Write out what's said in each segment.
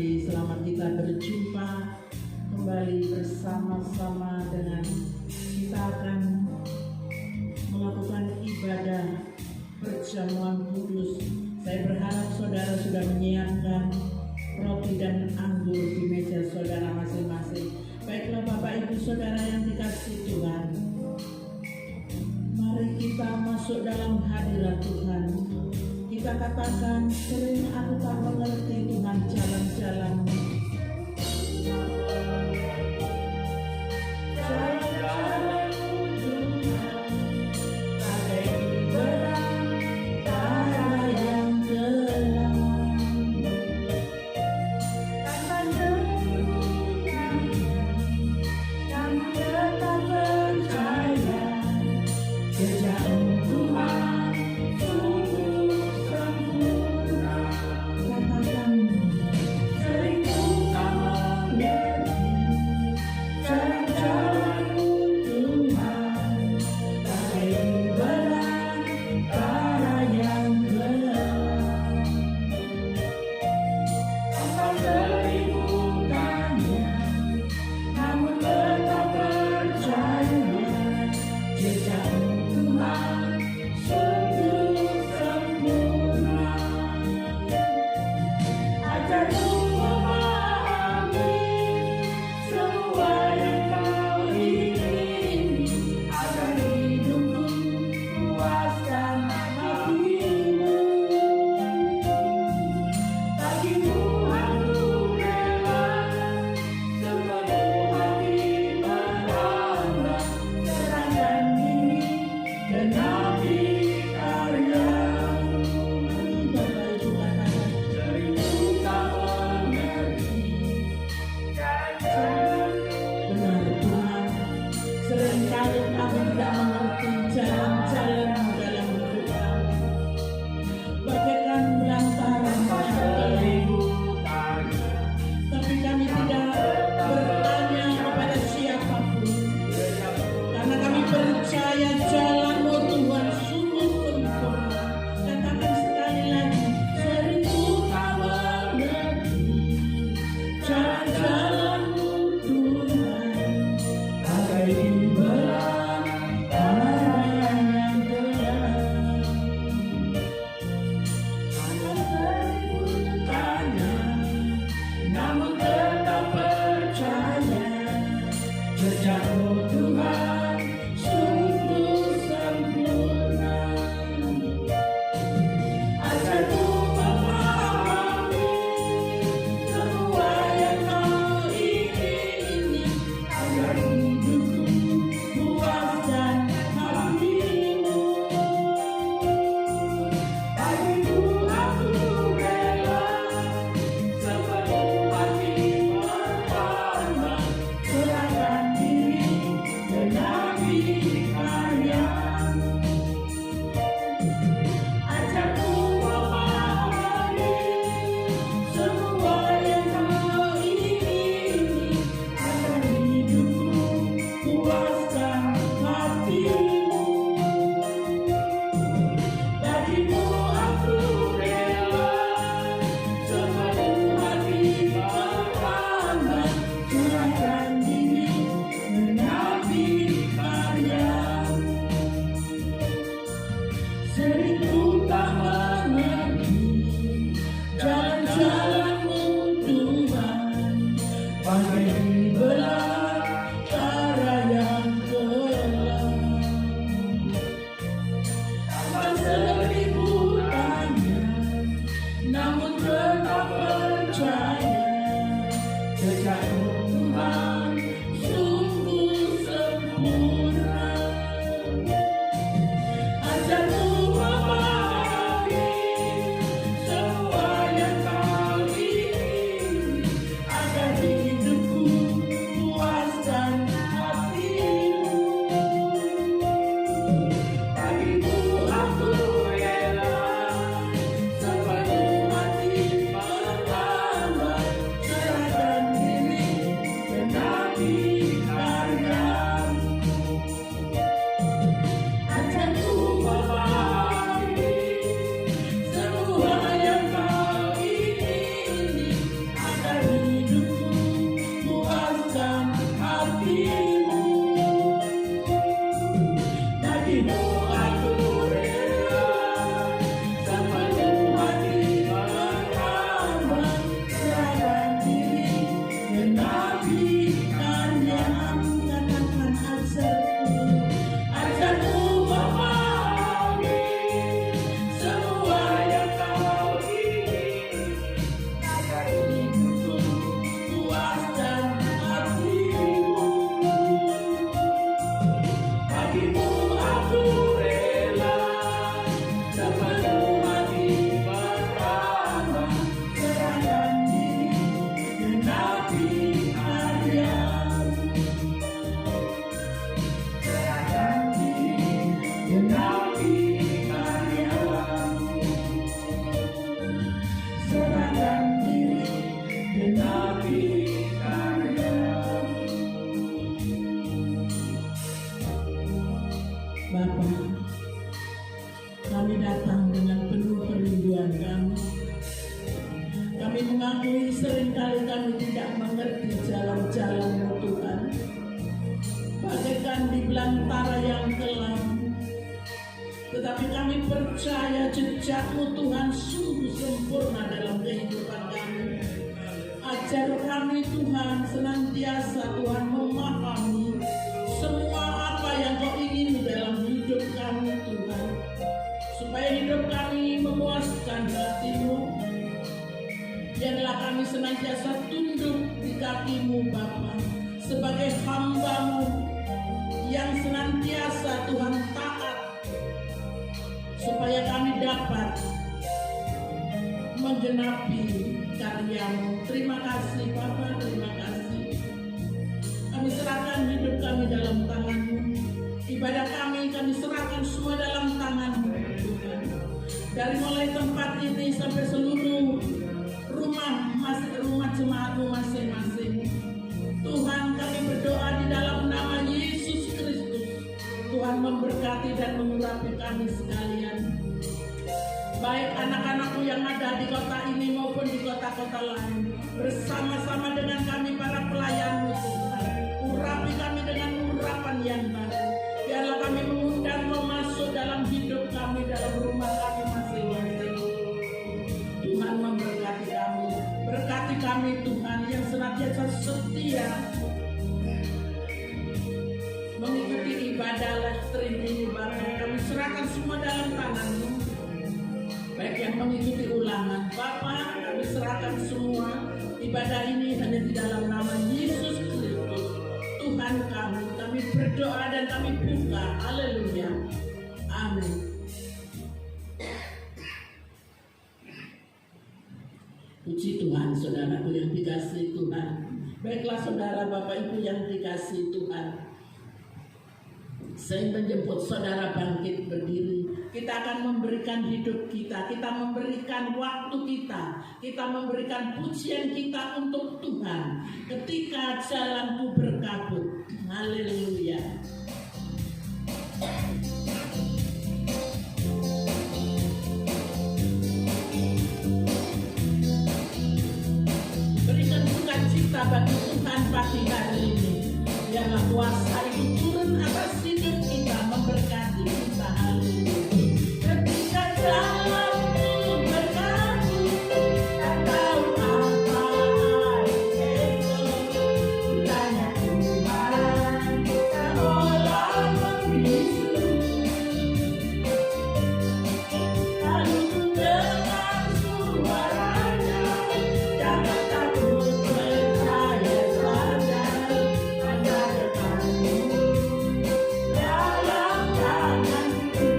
pagi, selamat kita berjumpa kembali bersama-sama dengan kita akan melakukan ibadah perjamuan kudus. Saya berharap saudara sudah menyiapkan roti dan anggur di meja saudara masing-masing. Baiklah Bapak Ibu Saudara yang dikasihi Tuhan, mari kita masuk dalam hadirat Tuhan. Kita katakan, sering aku tak mengerti Tuhan jalan-jalan-Mu. Now Mujizat-Mu Tuhan sungguh sempurna dalam kehidupan kami. Ajar kami Tuhan senantiasa Tuhan memahami semua apa yang Kau ingin dalam hidup kami Tuhan. Supaya hidup kami memuaskan hati-Mu. Biarlah kami senantiasa tunduk di kaki-Mu Bapa, sebagai hamba-Mu yang senantiasa Tuhan taat, supaya kami dapat menggenapi karya-Mu. Terima kasih Bapa, terima kasih. Kami serahkan hidup kami dalam tangan-Mu. Ibadah kami serahkan semua dalam tangan-Mu Tuhan. Dari mulai tempat ini sampai seluruh rumah jemaat-Mu masing-masing. Tuhan, kami berdoa di dalam nama Yesus Kristus. Tuhan memberkati dan mengurapi kami sekalian. Baik anak-anak-Mu yang ada di kota ini maupun di kota-kota lain. Bersama-sama dengan kami para pelayan-Mu Tuhan. Urapi kami dengan urapan yang baru. Biarlah kami mengundang Kau masuk dalam hidup kami, dalam rumah kami masing-masing. Tuhan memberkati kami. Berkati kami Tuhan yang senantiasa setia mengikuti ibadah live stream ini Bapa. Kami serahkan semua dalam tangan-Mu. Baik yang mengikuti ulangan Bapa, kami serahkan semua ibadah ini hanya di dalam nama Yesus Kristus Tuhan kami. Kami berdoa dan kami buka. Haleluya. Amin. Puji Tuhan, saudaraku yang dikasihi Tuhan. Baiklah saudara, Bapak Ibu yang dikasihi Tuhan, saya menjemput saudara bangkit berdiri. Kita akan memberikan hidup kita, kita memberikan waktu kita memberikan pujian kita untuk Tuhan ketika jalanku berkabut. Haleluya. Berikan sukacita bagi Tuhan pagi hari ini. Biarlah kuasa itu turun atas hidup kita, memberkati kita. Haleluya. Ketika jalanku berkabut, tak tahu apa itu. Tanya Tuhan, tak olah membisu. Lalu ku dengar suaranya, jangan takut, percaya saja. Ada depanmu, dalam tanganku.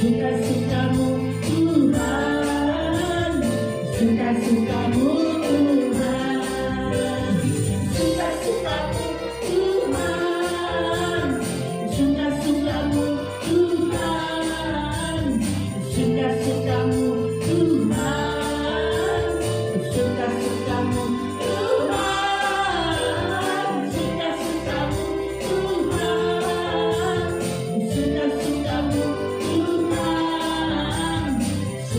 suka-sukamu Tuhan, suka-sukamu Tuhan, suka-sukamu Tuhan, suka-sukamu Tuhan, suka-sukamu Tuhan, suka-sukamu Tuhan, suka-sukamu Tuhan, suka-sukamu Tuhan,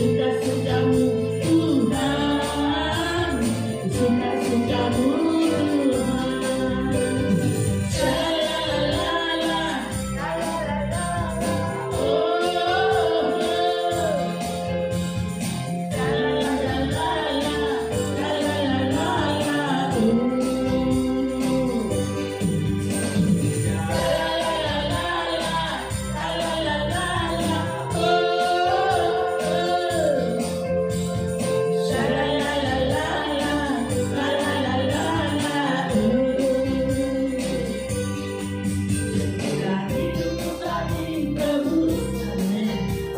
suka-sukamu Tuhan, suka-sukamu Tuhan. Sha-la-la-la-la, oh,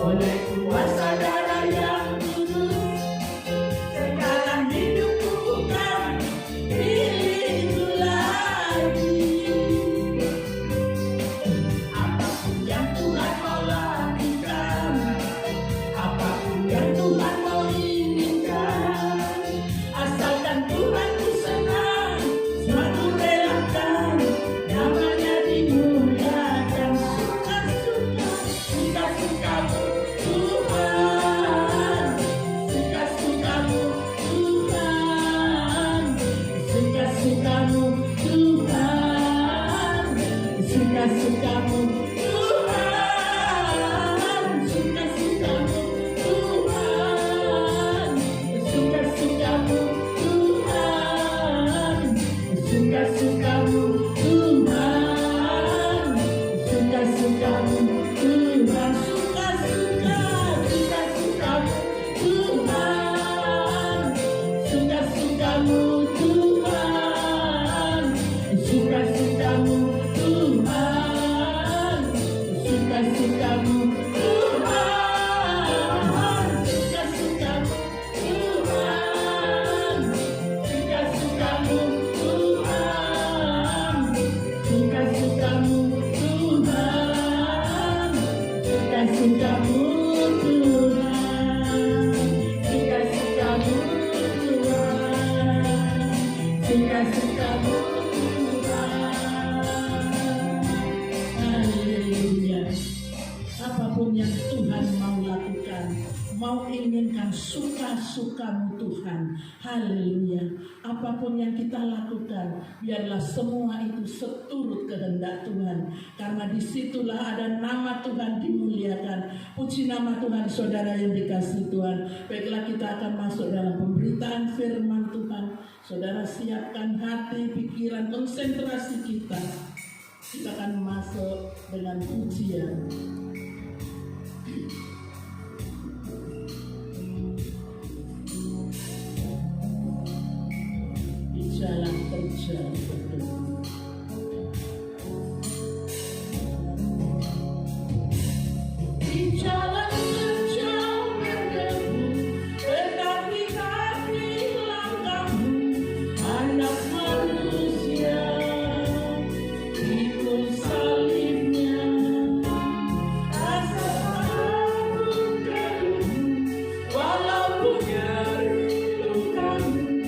oleh kuasa darah yang kudus, sekarang hidupku bukan milikku lagi. Apapun yang Tuhan mau lakukan, apapun yang Tuhan mau inginkan, asalkan Tuhan ku senang, semua ku relakan, namanya dimuliakan. Suka-sukamu Tuhan, suka-sukamu Tuhan, suka-sukamu Tuhan, suka-sukamu Tuhan, suka-sukamu Tuhan, suka-sukamu Tuhan, suka-sukamu Tuhan, suka-sukamu Tuhan, suka-suka, suka-sukamu Tuhan, suka-sukamu Tuhan, suka-sukamu Tuhan, suka-sukamu Tuhan, suka-sukamu Tuhan, suka-sukamu Tuhan, suka-sukamu Tuhan, suka-sukamu Tuhan, suka-sukamu Tuhan, suka-sukamu Tuhan. Haleluya. Apapun yang Tuhan mau lakukan, mau inginkan, suka-sukamu Tuhan. Haleluya. Apapun yang kita lakukan, biarlah semua itu seturut kehendak Tuhan. Karena disitulah ada nama Tuhan dimuliakan. Puji nama Tuhan, saudara yang dikasihi Tuhan. Baiklah, kita akan masuk dalam pemberitaan firman Tuhan. Saudara siapkan hati, pikiran, konsentrasi kita. Kita akan masuk dengan pujian. Di jalan terjal berdebu, di jalan terjal berdebu, berkaki-kaki langkahmu, anak manusia, pikul salibnya, rasa takut keluhmu, walaupun nyeri lukamu,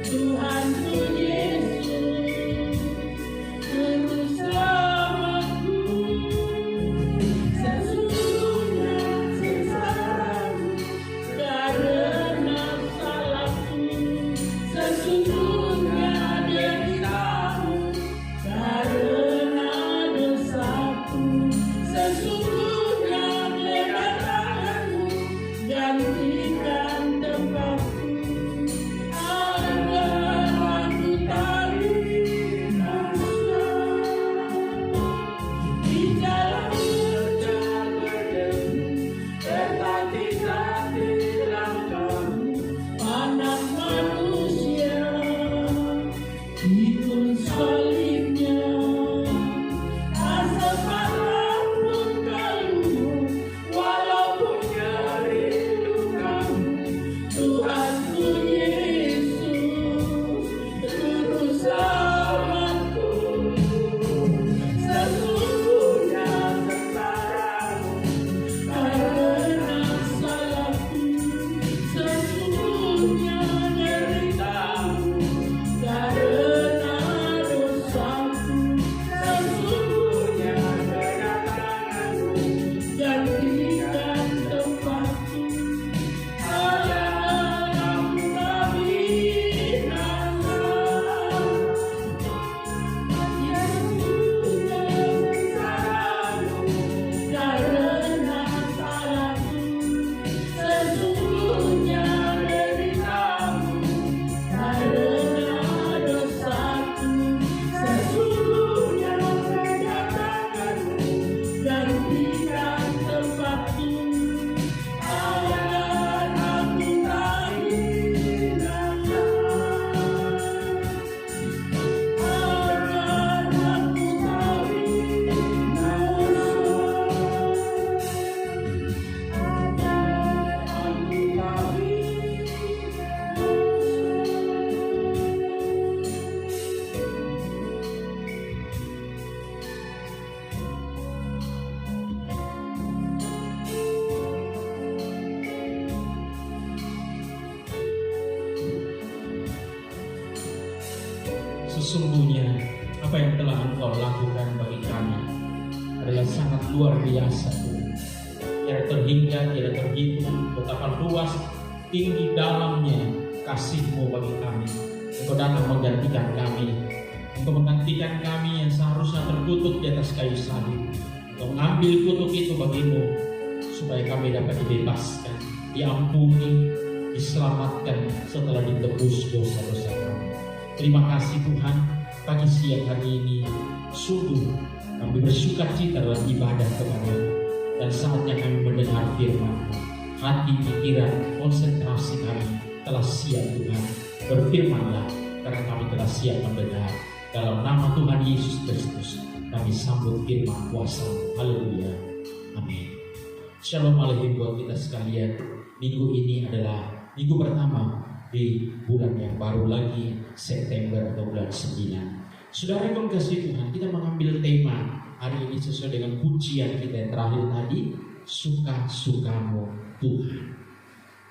Tuhanku Yesus. sesungguhnya apa yang telah Engkau lakukan bagi kami adalah sangat luar biasa, Tuhan. Tidak terhingga, tidak terhitung betapa luas, tinggi, dalamnya kasih-Mu bagi kami. Engkau datang menggantikan kami. Engkau menggantikan kami yang seharusnya terkutuk di atas kayu salib. Engkau mengambil kutuk itu bagi-Mu supaya kami dapat dibebaskan, diampuni, diselamatkan setelah ditebus dosa-dosa kami. Terima kasih Tuhan, pagi siang hari ini sungguh kami bersuka cita dalam ibadah kepada-Mu, dan saatnya kami mendengar firman-Mu. Hati, pikiran, konsentrasi kami telah siap Tuhan. Berfirmanlah karena kami telah siap mendengar. Dalam nama Tuhan Yesus Kristus kami sambut firman kuasa-Mu. Haleluya. Amin. Shalom alaikum buat kita sekalian. Minggu ini adalah minggu pertama di bulan yang baru lagi, September atau bulan 9. Saudara yang kasih Tuhan, kita mengambil tema hari ini sesuai dengan pujian kita yang terakhir tadi, suka-sukamu Tuhan.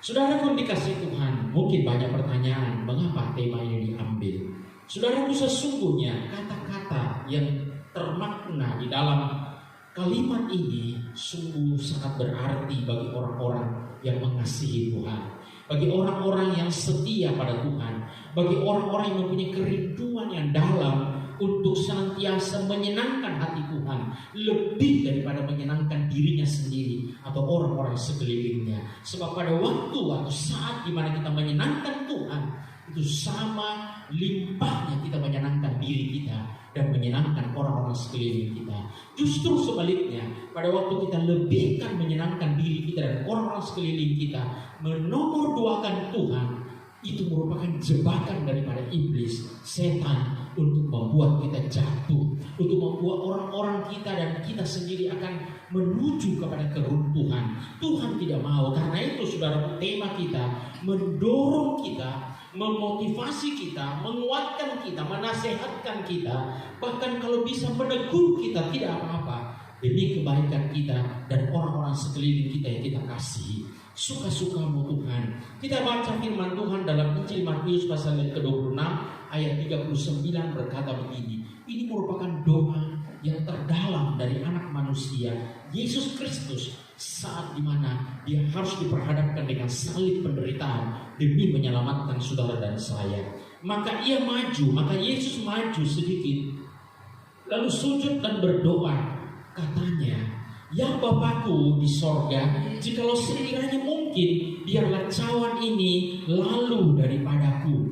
Saudara yang dikasih Tuhan, mungkin banyak pertanyaan mengapa tema ini diambil. Saudaraku, sesungguhnya kata-kata yang termakna di dalam kalimat ini sungguh sangat berarti bagi orang-orang yang mengasihi Tuhan, bagi orang-orang yang setia pada Tuhan, bagi orang-orang yang mempunyai kerinduan yang dalam untuk senantiasa menyenangkan hati Tuhan lebih daripada menyenangkan dirinya sendiri atau orang-orang sekelilingnya. Sebab pada waktu atau saat di mana kita menyenangkan Tuhan, itu sama limpahnya kita menyenangkan diri kita dan menyenangkan orang-orang sekeliling kita. Justru sebaliknya, pada waktu kita lebihkan menyenangkan diri kita dan orang-orang sekeliling kita, menomorduakan Tuhan, itu merupakan jebakan daripada iblis, setan, untuk membuat kita jatuh, untuk membuat orang-orang kita dan kita sendiri akan menuju kepada keruntuhan. Tuhan tidak mau. Karena itu saudara, tema kita mendorong kita, memotivasi kita, menguatkan kita, menasehatkan kita, bahkan kalau bisa menegur kita, tidak apa-apa, demi kebaikan kita dan orang-orang sekeliling kita yang kita kasihi. Suka-sukamu Tuhan. Kita baca firman Tuhan dalam Injil Matius pasal yang ke-26 ayat 39 berkata begini. Ini merupakan doa yang terdalam dari anak manusia Yesus Kristus saat dimana dia harus diperhadapkan dengan salib penderitaan demi menyelamatkan saudara dan saya. Maka Yesus maju sedikit, lalu sujud dan berdoa. Katanya, "Ya Bapakku di sorga, jikalau sekiranya mungkin, biarlah cawan ini lalu daripadaku.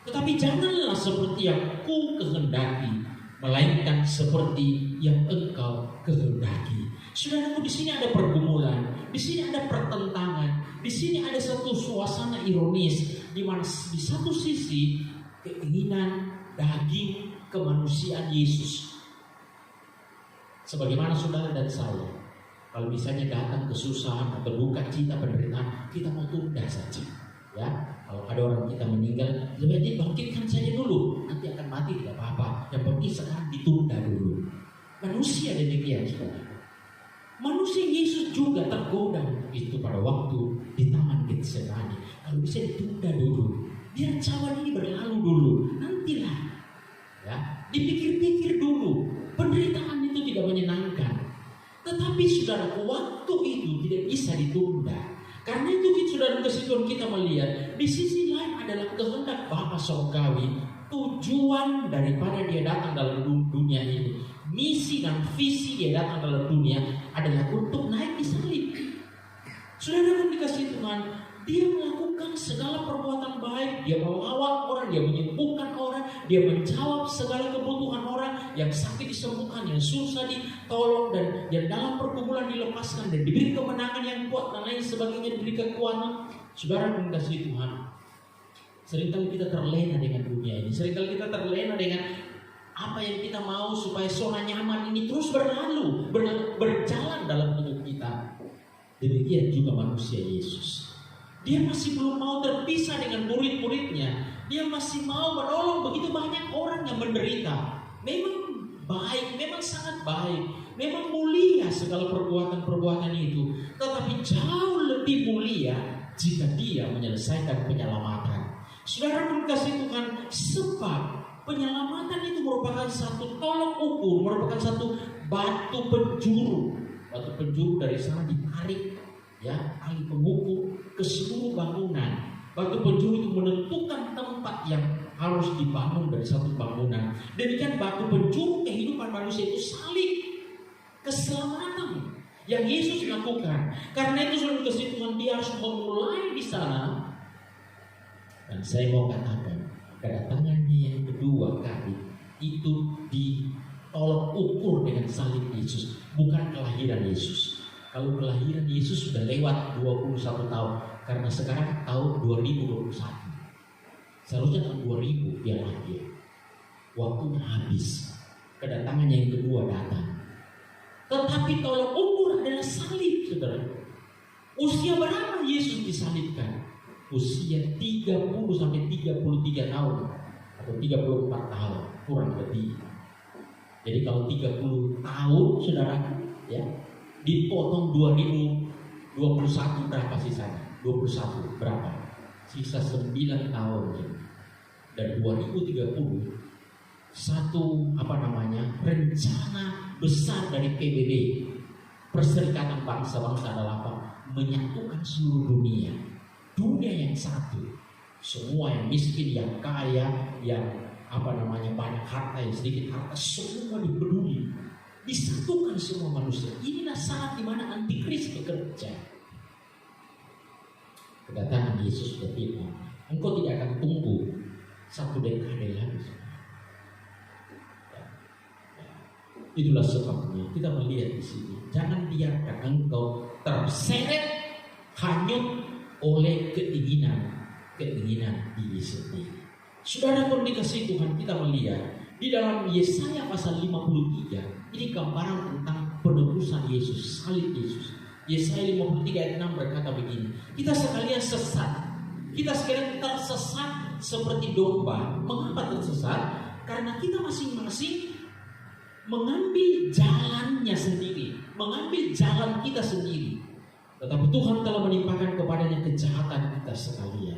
Tetapi janganlah seperti yang ku kehendaki, melainkan seperti yang Engkau kehendaki." Saudaraku, di sini ada pergumulan, di sini ada pertentangan, di sini ada satu suasana ironis, di mana di satu sisi keinginan daging kemanusiaan Yesus. Sebagaimana saudara dan saya, kalau misalnya datang kesusahan atau duka cita penderitaan, kita mau tunda saja. Ya, kalau ada orang kita meninggal, lebih baik bangkitkan saja dulu, nanti akan mati tidak apa-apa. Yang penting sekarang ditunda dulu. Manusia demikian, saudara. Manusia Yesus juga tergoda itu pada waktu di Taman Getsemani. Kalau bisa ditunda dulu, biar cawan ini berlalu dulu, nantilah. Ya, dipikir-pikir dulu. Penderitaan itu tidak menyenangkan. Tetapi saudara, waktu itu tidak bisa ditunda. Karena itu saudara kesituan kita melihat di sisi lain adalah kehendak Bapa Sorgawi. Tujuan daripada dia datang dalam dunia ini, misi dan visi dia datang dalam dunia adalah untuk naik di salib. Saudara yang dikasih Tuhan, dia melakukan segala perbuatan baik. Dia mengawal orang, dia menyembuhkan orang, dia menjawab segala kebutuhan orang, yang sakit disembuhkan, yang susah ditolong, dan yang dalam pergumulan dilepaskan dan diberi kemenangan yang kuat dan lain sebagainya, diberi kekuatan. Saudara yang dikasih Tuhan, seringkali kita terlena dengan dunia ini, seringkali kita terlena dengan apa yang kita mau supaya zona nyaman ini terus berlalu, berjalan dalam hidup kita. Demikian juga manusia Yesus. Dia masih belum mau terpisah dengan murid-muridnya. Dia masih mau menolong begitu banyak orang yang menderita. Memang baik, memang sangat baik, memang mulia segala perbuatan-perbuatan itu. Tetapi jauh lebih mulia jika dia menyelesaikan penyelamatan. Saudara kasih Tuhan, sebab Penyelamatan itu merupakan satu tolok ukur, merupakan satu batu penjuru. Batu penjuru dari sana ditarik, ya, tali pengukur ke seluruh bangunan. Batu penjuru itu menentukan tempat yang harus dibangun dari satu bangunan. Demikian batu penjuru kehidupan manusia itu salib, keselamatan yang Yesus lakukan. Karena itu sudah dikasih Tuhan, dia harus memulai di sana. Dan saya mau katakan, kedatangannya yang kedua kali itu ditolak ukur dengan salib Yesus, bukan kelahiran Yesus. Kalau kelahiran Yesus sudah lewat 21 tahun, karena sekarang tahun 2021. Seharusnya tahun 2000 dia lahir. Waktunya habis. Kedatangannya yang kedua datang. Tetapi tolak ukur adalah salib, saudara. Usia berapa Yesus disalibkan? Usia 30 sampai 33 tahun atau 34 tahun kurang lebih. Jadi kalau 30 tahun, saudara, ya, dipotong 2021 berapa sisanya? 21 berapa? Sisa 9 tahun. Dan 2030 satu rencana besar dari PBB, Perserikatan Bangsa-Bangsa adalah apa? Menyatukan seluruh dunia yang satu. Semua yang miskin, yang kaya, yang banyak harta, yang sedikit harta, semua dipeduli, disatukan semua manusia. Inilah saat dimana antikris bekerja. Kedatangan Yesus sudah tiba. Engkau tidak akan tunggu 1 dekade lagi. Itulah sebabnya kita melihat di sini, jangan biarkan engkau terseret hanyut oleh keinginan diri sendiri. Saudara pun dikasih Tuhan, kita melihat di dalam Yesaya pasal 53, ini gambaran tentang penebusan Yesus, salib Yesus. Yesaya 53 ayat 6 berkata begini, kita sekalian sesat, kita sekalian tersesat seperti domba. Mengapa tersesat? Karena kita masing-masing mengambil jalannya sendiri, mengambil jalan kita sendiri. Tetapi Tuhan telah menimpakan kepadanya kejahatan kita sekalian.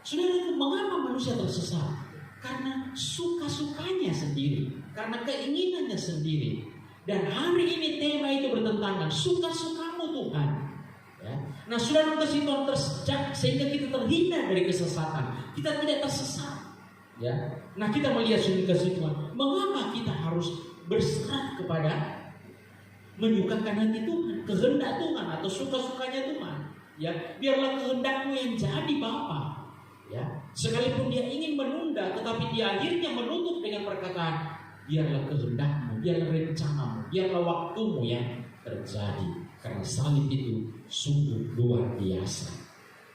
Saudara, mengapa manusia tersesat? Karena suka-sukanya sendiri, karena keinginannya sendiri. Dan hari ini tema itu bertentangan, suka-sukamu Tuhan. Ya. Nah, saudara, kasih Tuhan sehingga kita terhindar dari kesesatan. Kita tidak tersesat. Ya. Nah, kita melihat kasih Tuhan, mengapa kita harus berserah kepada menyukakan hati Tuhan, kehendak Tuhan atau suka-sukanya Tuhan. Ya, biarlah kehendakmu yang jadi Bapa. Ya, sekalipun dia ingin menunda, tetapi dia akhirnya menutup dengan perkataan, biarlah kehendakmu, biarlah rencanamu, biarlah waktumu yang terjadi. Karena salib itu sungguh luar biasa.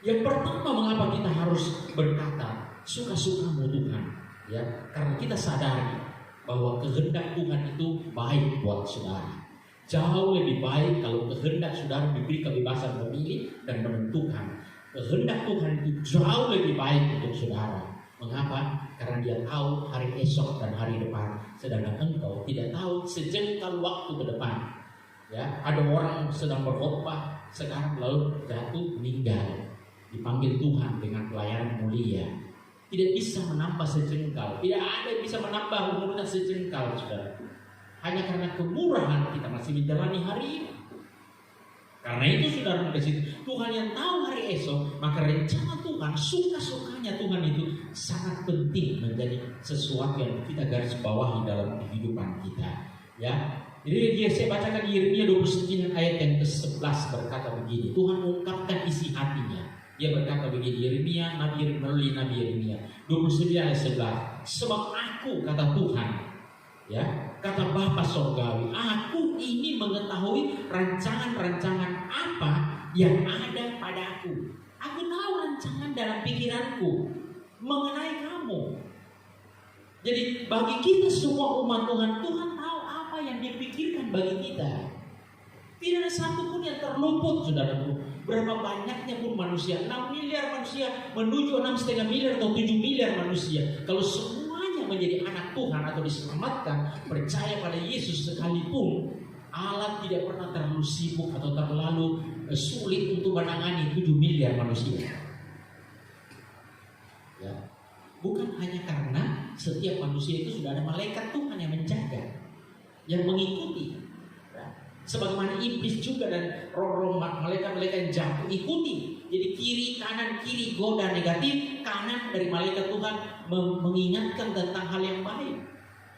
Yang pertama, mengapa kita harus berkata suka-sukamu Tuhan? Ya, karena kita sadari bahwa kehendak Tuhan itu baik buat saudara. Jauh lebih baik kalau kehendak saudara diberi kebebasan memilih dan menentukan. Kehendak Tuhan itu jauh lebih baik untuk saudara. Mengapa? Karena dia tahu hari esok dan hari depan, sedangkan engkau tidak tahu sejengkal waktu ke depan. Ya, ada orang sedang berkhotbah sekarang lalu jatuh meninggal, dipanggil Tuhan dengan pelayanan mulia. Tidak bisa menambah sejengkal, tidak ada yang bisa menambah umurnya sejengkal, saudara. Hanya karena kemurahan kita masih menjalani hari ini. Karena itu saudara dikasih Tuhan yang tahu hari esok, maka rencana Tuhan, suka-sukanya Tuhan itu sangat penting menjadi sesuatu yang kita garis bawahi dalam kehidupan kita. Ya, jadi saya bacakan Yeremia 29 ayat yang ke-11 berkata begini. Tuhan mengungkapkan isi hatinya. Dia berkata begini, Yeremia, melalui Nabi Yeremia 29 ayat 11. Sebab aku, kata Tuhan, ya, kata Bapa Sorgawi, aku ini mengetahui rancangan-rancangan apa yang ada padaku. Aku tahu rancangan dalam pikiranku mengenai kamu. Jadi bagi kita semua umat Tuhan, Tuhan tahu apa yang dipikirkan bagi kita. Tidak ada satupun yang terluput, saudaraku. Berapa banyaknya pun manusia, 6 miliar manusia menuju 6,5 miliar atau 7 miliar manusia. Kalau semuanya menjadi anak Tuhan atau diselamatkan, percaya pada Yesus sekalipun, Allah tidak pernah terlalu sibuk atau terlalu sulit untuk menangani 7 miliar manusia. Ya. Bukan hanya karena setiap manusia itu sudah ada malaikat Tuhan yang menjaga, yang mengikuti. Sebagaimana iblis juga dan roh-roh malaikat-malaikat yang jatuh ikuti. Jadi kiri kanan kiri goda negatif, kanan dari malaikat Tuhan mengingatkan tentang hal yang baik.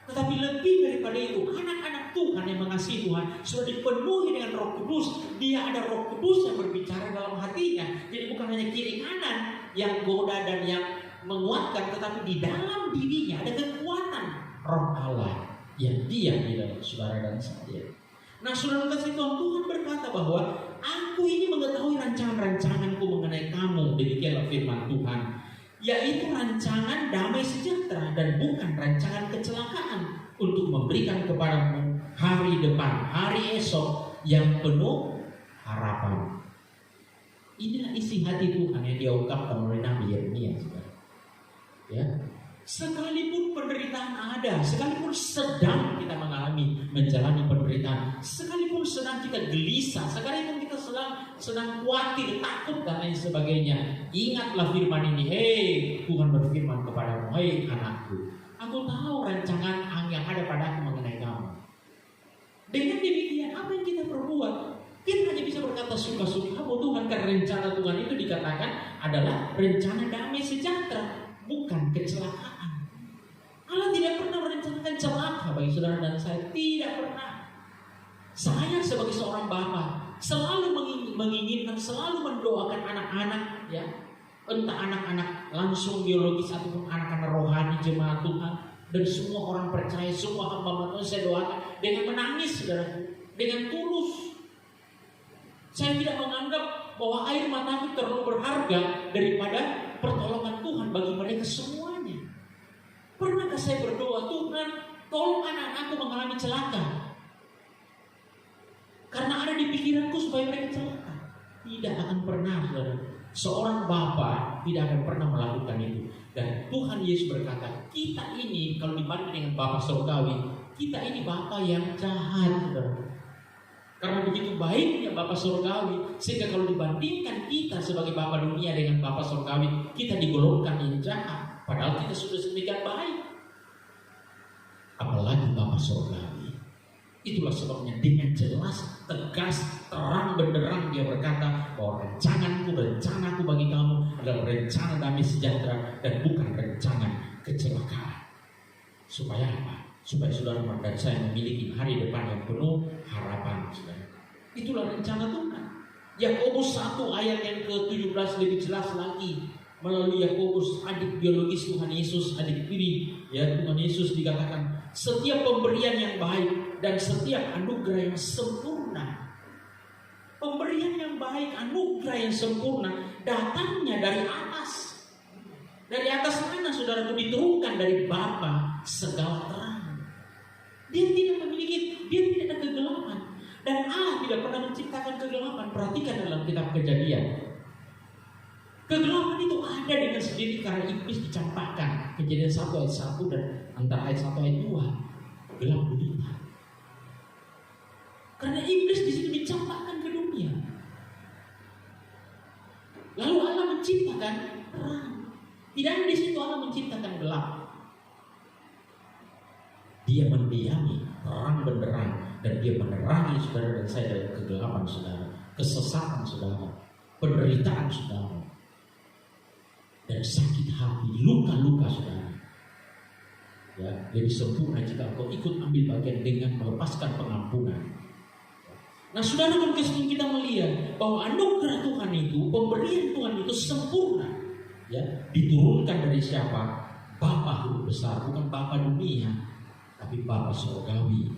Tetapi lebih daripada itu, anak-anak Tuhan yang mengasihi Tuhan sudah dipenuhi dengan Roh Kudus. Dia ada Roh Kudus yang berbicara dalam hatinya. Jadi bukan hanya kiri kanan yang goda dan yang menguatkan, tetapi di dalam dirinya ada kekuatan Roh Allah yang diam di dalam saudara dan saya. Nah, saudara kasih Tuhan, Tuhan berkata bahwa aku ini mengetahui rancangan-rancanganku mengenai kamu, demikianlah firman Tuhan, yaitu rancangan damai sejahtera dan bukan rancangan kecelakaan, untuk memberikan kepadamu hari depan, hari esok yang penuh harapan. Inilah isi hati Tuhan yang diungkapkan oleh Nabi Yeremia. Ya. Sekalipun penderitaan ada, sekalipun sedang kita menjalani penderitaan, sekalipun sedang kita gelisah, sekalipun kita sedang khawatir, takut dan lain sebagainya, ingatlah firman ini. Hei, Tuhan berfirman kepadamu, hei anakku, aku tahu rancangan yang ada padaku mengenai kamu. Dengan demikian, apa yang kita perbuat? Kita hanya bisa berkata suka-suka, Tuhan, karena rencana Tuhan itu dikatakan adalah rencana damai sejahtera, bukan kecelakaan. Allah tidak pernah merencanakan celaka bagi saudara dan saya, tidak pernah. Saya sebagai seorang bapa selalu menginginkan, selalu mendoakan anak-anak, ya, entah anak-anak langsung biologis ataupun anak-anak rohani jemaat Tuhan dan semua orang percaya, semua hamba Tuhan, saya doakan dengan menangis, saudara, dengan tulus. Saya tidak menganggap bahwa air mataku terlalu berharga daripada pertolongan Tuhan bagi mereka semuanya. Pernahkah saya berdoa, Tuhan, tolong anak-anakku mengalami celaka, karena ada di pikiranku supaya mereka celaka? Tidak akan pernah, saudara. Seorang bapa tidak akan pernah melakukan itu. Dan Tuhan Yesus berkata, kita ini kalau dibanding dengan Bapa surgawi, kita ini bapa yang jahat, saudara. Karena begitu baiknya Bapa surgawi, sehingga kalau dibandingkan kita sebagai bapa dunia dengan Bapa surgawi, kita digolongkan yang jahat. Padahal kita sudah sedemikian baik. Apalagi Bapa surgawi. Itulah sebabnya dengan jelas, tegas, terang benderang dia berkata bahwa rencanaku bagi kamu adalah rencana damai sejahtera dan bukan rencana kecelakaan. Supaya apa? Supaya saudara dan saya memiliki hari depan yang penuh harapan, saudara. Itulah rencana Tuhan. Yakobus 1 ayat yang ke-17 lebih jelas lagi. Melalui Yakobus, adik biologis Tuhan Yesus, adik tiri ya Tuhan Yesus, dikatakan setiap pemberian yang baik dan setiap anugerah yang sempurna. Pemberian yang baik, anugerah yang sempurna datangnya dari atas. Dari atas mana, saudara, itu diturunkan dari Bapa segala terang. Dia tidak ada kegelapan. Dan Allah tidak pernah menciptakan kegelapan. Perhatikan dalam kitab Kejadian. Kegelapan itu ada dengan sendiri karena iblis dicampakkan. Kejadian 1 ayat 1 dan antara ayat 1 ayat 2. Gelap gulita. Karena iblis di situ dicampakkan ke dunia. Lalu Allah menciptakan terang. Tidak ada di situ Allah menciptakan gelap. Dia mendiami terang benderang dan dia menerangi saudara dan saya dari kegelapan saudara, kesesatan saudara, penderitaan saudara, dan sakit hati, luka-luka saudara. Ya, lebih sempurna jika engkau ikut ambil bagian dengan melepaskan pengampunan. Nah, saudara dan kita melihat bahwa anugerah Tuhan itu, pemberian Tuhan itu sempurna. Ya, diturunkan dari siapa? Bapa huruf besar, bukan Bapa dunia, tapi Bapa surgawi.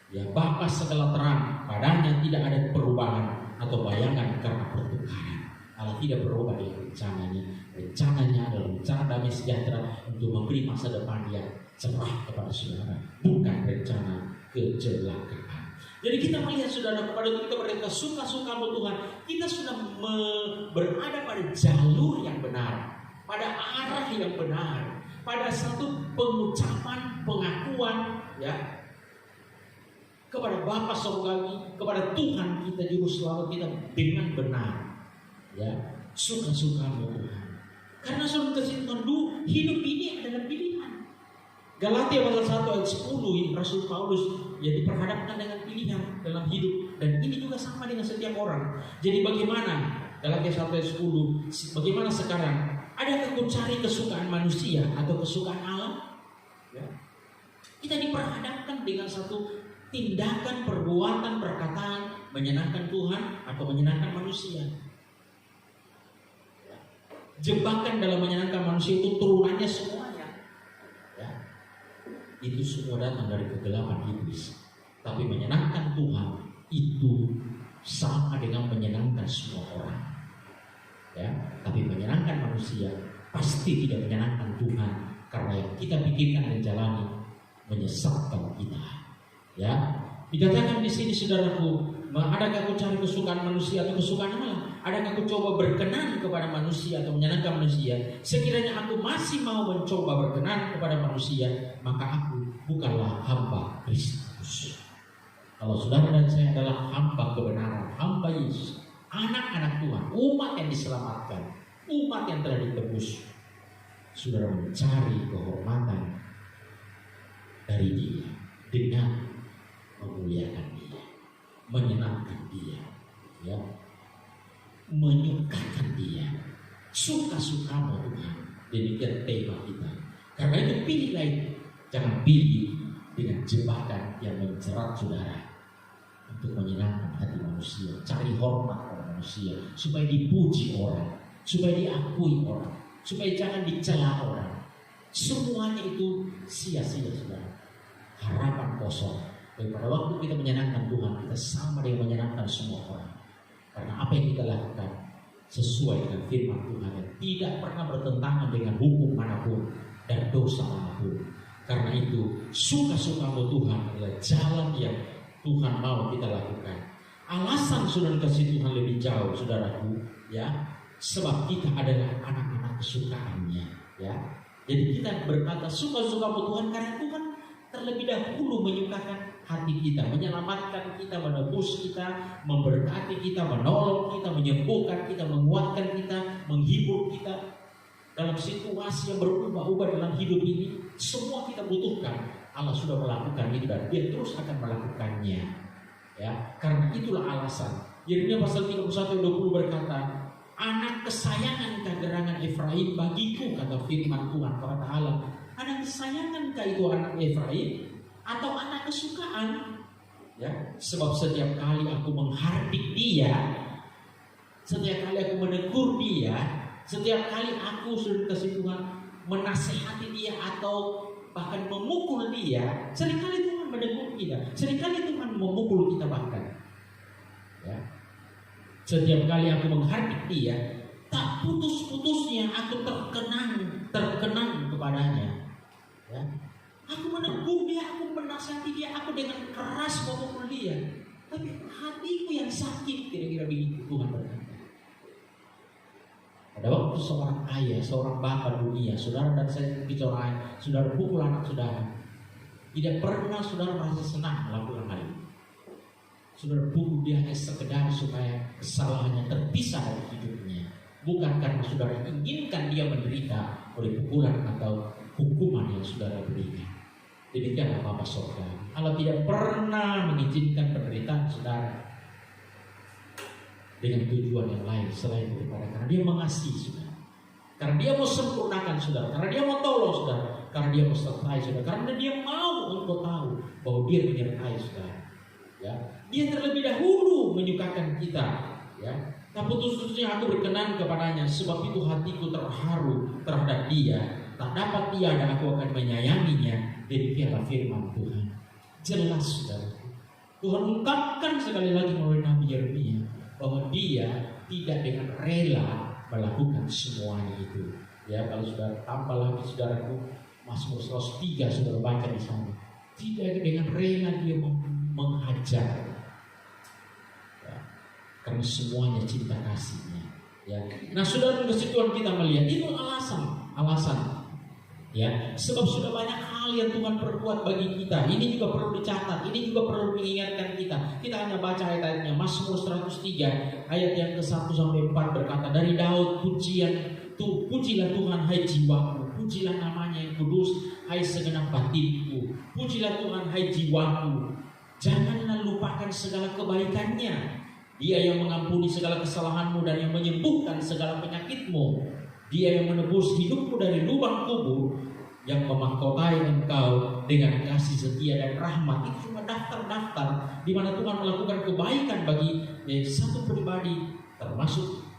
Ya, Bapa segala terang, padanya tidak ada perubahan atau bayangan karena pertukaran. Allah tidak berubah dari rencananya. Rencananya adalah rencana damai sejahtera untuk memberi masa depan yang cerah kepada saudara, bukan rencana kecelakaan. Jadi kita melihat saudara, kepada kita berkata suka-sukamu Tuhan, kita sudah berada pada jalur yang benar, pada arah yang benar, pada satu pengucapan, pengakuan, ya, kepada Bapa surgawi, kepada Tuhan kita juru selamat kita dengan benar, ya, suka-sukamu Tuhan. Karena saudara kasih Tuhan, hidup ini adalah pilihan. Galatia pasal 1 ayat 10, Rasul Paulus ya diperhadapkan dengan pilihan dalam hidup, dan ini juga sama dengan setiap orang. Jadi bagaimana? Galatia 1 ayat 10, bagaimana sekarang? Adakah kau cari kesukaan manusia atau kesukaan Allah? Ya. Kita diperhadapkan dengan satu tindakan, perbuatan, perkataan menyenangkan Tuhan atau menyenangkan manusia. Ya. Jebakan dalam menyenangkan manusia itu turunannya semuanya. Ya. Itu semua datang dari kegelapan iblis. Tapi menyenangkan Tuhan itu sama dengan menyenangkan semua orang. Ya, tapi menyenangkan manusia pasti tidak menyenangkan Tuhan, karena yang kita pikirkan dan jalani menyesatkan kita. Ya, dikatakan di sini saudaraku, adakah kau cari kesukaan manusia atau kesukaan Allah? Adakah kau coba berkenan kepada manusia atau menyenangkan manusia? Sekiranya aku masih mau mencoba berkenan kepada manusia, maka aku bukanlah hamba Kristus. Kalau saudara dan saya adalah hamba kebenaran, hamba Yesus, anak-anak Tuhan, umat yang diselamatkan, umat yang telah ditebus, saudara mencari kehormatan dari Dia dengan memuliakan Dia, menyenangkan Dia, ya, menyukakan Dia, suka-sukamu Tuhan. Demikian tema kita. Karena itu pilihlah itu, jangan pilih dengan jebakan yang menjerat saudara untuk menyenangkan hati manusia, cari hormat pada manusia, supaya dipuji orang, supaya diakui orang, supaya jangan dicela orang. Semuanya itu sia-sia, saudara. Harapan kosong. Dan pada waktu kita menyenangkan Tuhan, kita sama dengan menyenangkan semua orang. Karena apa yang kita lakukan sesuai dengan firman Tuhan yang tidak pernah bertentangan dengan hukum manapun dan dosa manapun. Karena itu suka-sukamu Tuhan adalah jalan yang Tuhan mau kita lakukan. Alasan saudara kasih Tuhan lebih jauh, saudaraku, ya, sebab kita adalah anak-anak kesukaannya, ya. Jadi kita berkata suka-sukamu Tuhan karena Tuhan terlebih dahulu menyukakan hati kita, menyelamatkan kita, menebus kita, memberkati kita, menolong kita, menyembuhkan kita, menguatkan kita, menghibur kita dalam situasi yang berubah-ubah dalam hidup ini. Semua kita butuhkan. Allah sudah melakukan itu dan Dia terus akan melakukannya. Ya, karena itulah alasan. Yeremia pasal 31 ayat 20 berkata, anak kesayangankah gerangan Efraim bagiku, kata firman Tuhan kepada Allah. Anak kesayangankah itu anak Efraim atau anak kesukaan? Ya, sebab setiap kali aku menghardik dia, setiap kali aku menegur dia, setiap kali aku sudah kasih Tuhan menasehati dia atau bahkan memukul dia, seringkali Tuhan menegur kita, seringkali Tuhan memukul kita bahkan. Ya. Setiap kali aku menghardik dia, tak putus-putusnya aku terkenang kepadanya. Ya. Aku menegur dia, aku menasihati dia, aku dengan keras memukul dia, tapi hatiku yang sakit, kira-kira begitu Tuhan berkata. Pada waktu seorang ayah, seorang bapak dunia, saudara dan saya bicara, saudara pukul anak saudara, tidak pernah saudara merasa senang melakukan hal itu. Saudara pukul dia hanya sekedar supaya kesalahannya terpisah dari hidupnya, bukan karena saudara inginkan dia menderita oleh pukulan atau hukuman yang saudara berikan. Demikianlah Bapa Surga. Allah tidak pernah mengizinkan penderitaan saudara dengan tujuan yang lain selain daripada karena Dia mengasihi saudara, karena Dia mau sempurnakan saudara, karena Dia mau tolong saudara, karena Dia mau sertai saudara, karena Dia mau engkau tahu bahwa Dia menyertai saudara. Ya, Dia terlebih dahulu menyukakan kita. Ya, tak putus-putusnya aku berkenan kepadanya, sebab itu hatiku terharu terhadap Dia. Tak dapat tiada aku akan menyayanginya. Demikianlah firman Tuhan. Jelas saudara, Tuhan ungkapkan sekali lagi melalui Nabi Yeremia bahwa Dia tidak dengan rela melakukan semuanya itu. Ya, kalau saudara tambah lagi saudaraku, Mazmur 103 saudara baca di sana. Tidak dengan rela Dia menghajar. Ya, karena semuanya cinta kasih-Nya. Ya. Nah, saudara kasih Tuhan, kita melihat itu alasan. Ya, sebab sudah banyak hal yang Tuhan perbuat bagi kita. Ini juga perlu dicatat, ini juga perlu mengingatkan kita. Kita hanya baca ayat-ayatnya. Mazmur 103 ayat yang ke-1 sampai 4 berkata, dari Daud pujian, pujilah Tuhan hai jiwaku, Pujilah namanya yang kudus, hai segenap batinku. Pujilah Tuhan, hai jiwaku. Janganlah lupakan segala kebaikannya. Dia yang mengampuni segala kesalahanmu dan yang menyembuhkan segala penyakitmu. Dia yang menebus hidupmu dari lubang kubur, yang memahkotai engkau dengan kasih setia dan rahmat. Itu cuma daftar-daftar di mana Tuhan melakukan kebaikan bagi satu pribadi, termasuk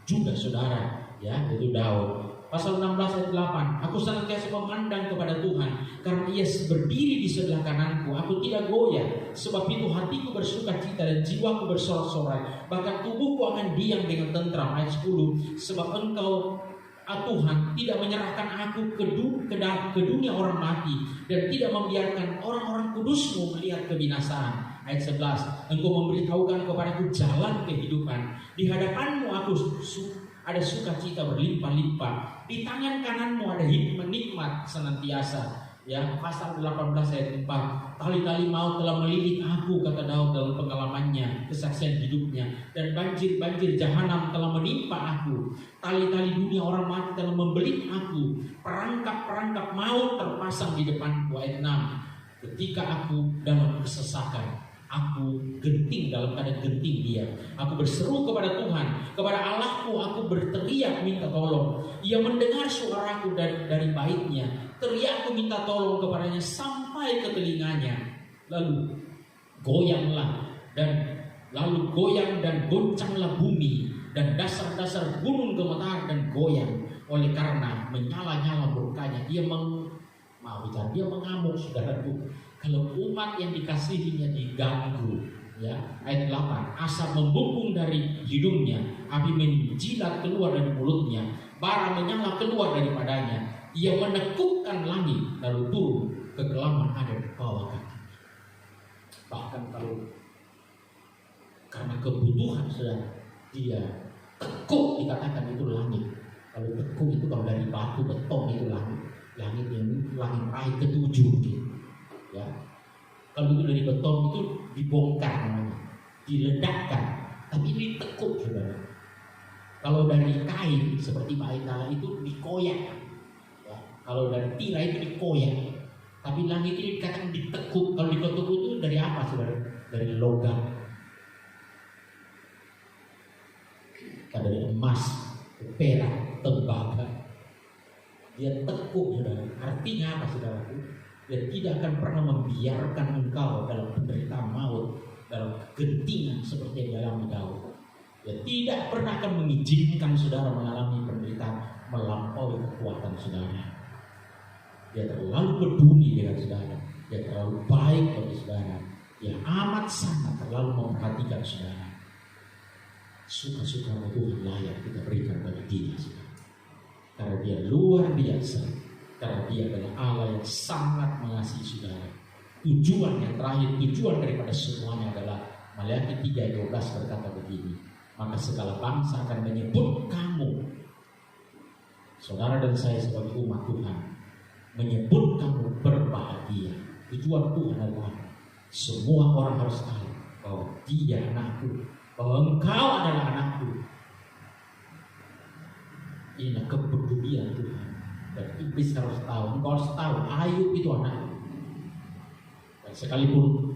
juga saudara, ya, itu Daud. Pasal 16 ayat 8, aku senantiasa memandang kepada Tuhan, karena Ia berdiri di sebelah kananku. Aku tidak goyah, sebab itu hatiku bersuka cita dan jiwaku bersorak-sorai. Bahkan tubuhku akan diam dengan tentram. Ayat 10, sebab Engkau, Tuhan, tidak menyerahkan aku ke dunia orang mati, dan tidak membiarkan orang-orang kudus-Mu melihat kebinasaan. Ayat 11, Engkau memberitahukan kepadaku jalan kehidupan. Di hadapan-Mu aku ada sukacita berlimpah-limpah. Di tangan kanan-Mu ada hikmat nikmat senantiasa. Ya, pasal 18 ayat 4, tali-tali maut telah melilit aku, kata Daud dalam pengalamannya, kesaksian hidupnya, dan banjir-banjir jahanam telah menimpa aku. Tali-tali dunia orang mati telah membelit aku. Perangkap-perangkap maut terpasang di depanku. Ayat 6, ketika aku dalam kesesakan, aku genting, dalam keadaan genting dia. Aku berseru kepada Tuhan, kepada Allahku aku berteriak minta tolong. Ia mendengar suaraku dari baitnya. Teriakku minta tolong kepadanya sampai ke telinganya. Lalu goyang dan goncanglah bumi, dan dasar-dasar gunung gemetar dan goyang, oleh karena menyala-nyala murkanya. Dia mengamuk, saudaraku, kalau umat yang dikasihinya diganggu. Ya, ayat 8, asap membumbung dari hidungnya, api menjilat keluar dari mulutnya, bara menyala keluar daripadanya. Ia menekukkan langit lalu turun, kegelapan ada di bawah kaki. Bahkan kalau karena kebutuhan, saudara, dia tekuk, dikatakan itu langit. Kalau tekuk itu kalau dari batu beton itu langit langit ke-7 gitu. Ya. Kalau itu dari beton itu dibongkar namanya, diledakkan, tapi ini tekuk, saudara. Kalau dari kain seperti baitala itu dikoyak. Ya. Kalau dari tirai itu dikoyak. Tapi langit ini dikatakan ditekuk. Kalau ditekuk itu dari apa, saudara? Dari logam. Dari emas, perak, tembaga. Dia tekuk, saudara. Artinya apa, saudara? Dia tidak akan pernah membiarkan engkau dalam penderitaan maut, dalam kegentingan seperti yang dialami Daud. Dia tidak pernah akan mengizinkan saudara mengalami penderitaan melampaui kekuatan saudara. Dia terlalu peduli dengan saudara. Dia terlalu baik bagi saudara. Dia amat sangat terlalu memperhatikan saudara. Suka-suka Tuhan layak kita berikan bagi dia, saudara. Karena dia luar biasa. Karena dia adalah Allah yang sangat mengasihi saudara. Tujuan yang terakhir, tujuan daripada semuanya adalah Maleakhi 3:12 berkata begini, maka segala bangsa akan menyebut kamu, saudara dan saya sebagai umat Tuhan, menyebut kamu berbahagia. Tujuan Tuhan adalah semua orang harus tahu bahwa dia anakku, bahwa engkau adalah anakku. Inilah kepedulian Tuhan. Dan iblis harus tahu, engkau harus tahu, Ayub itu anakku. Dan sekalipun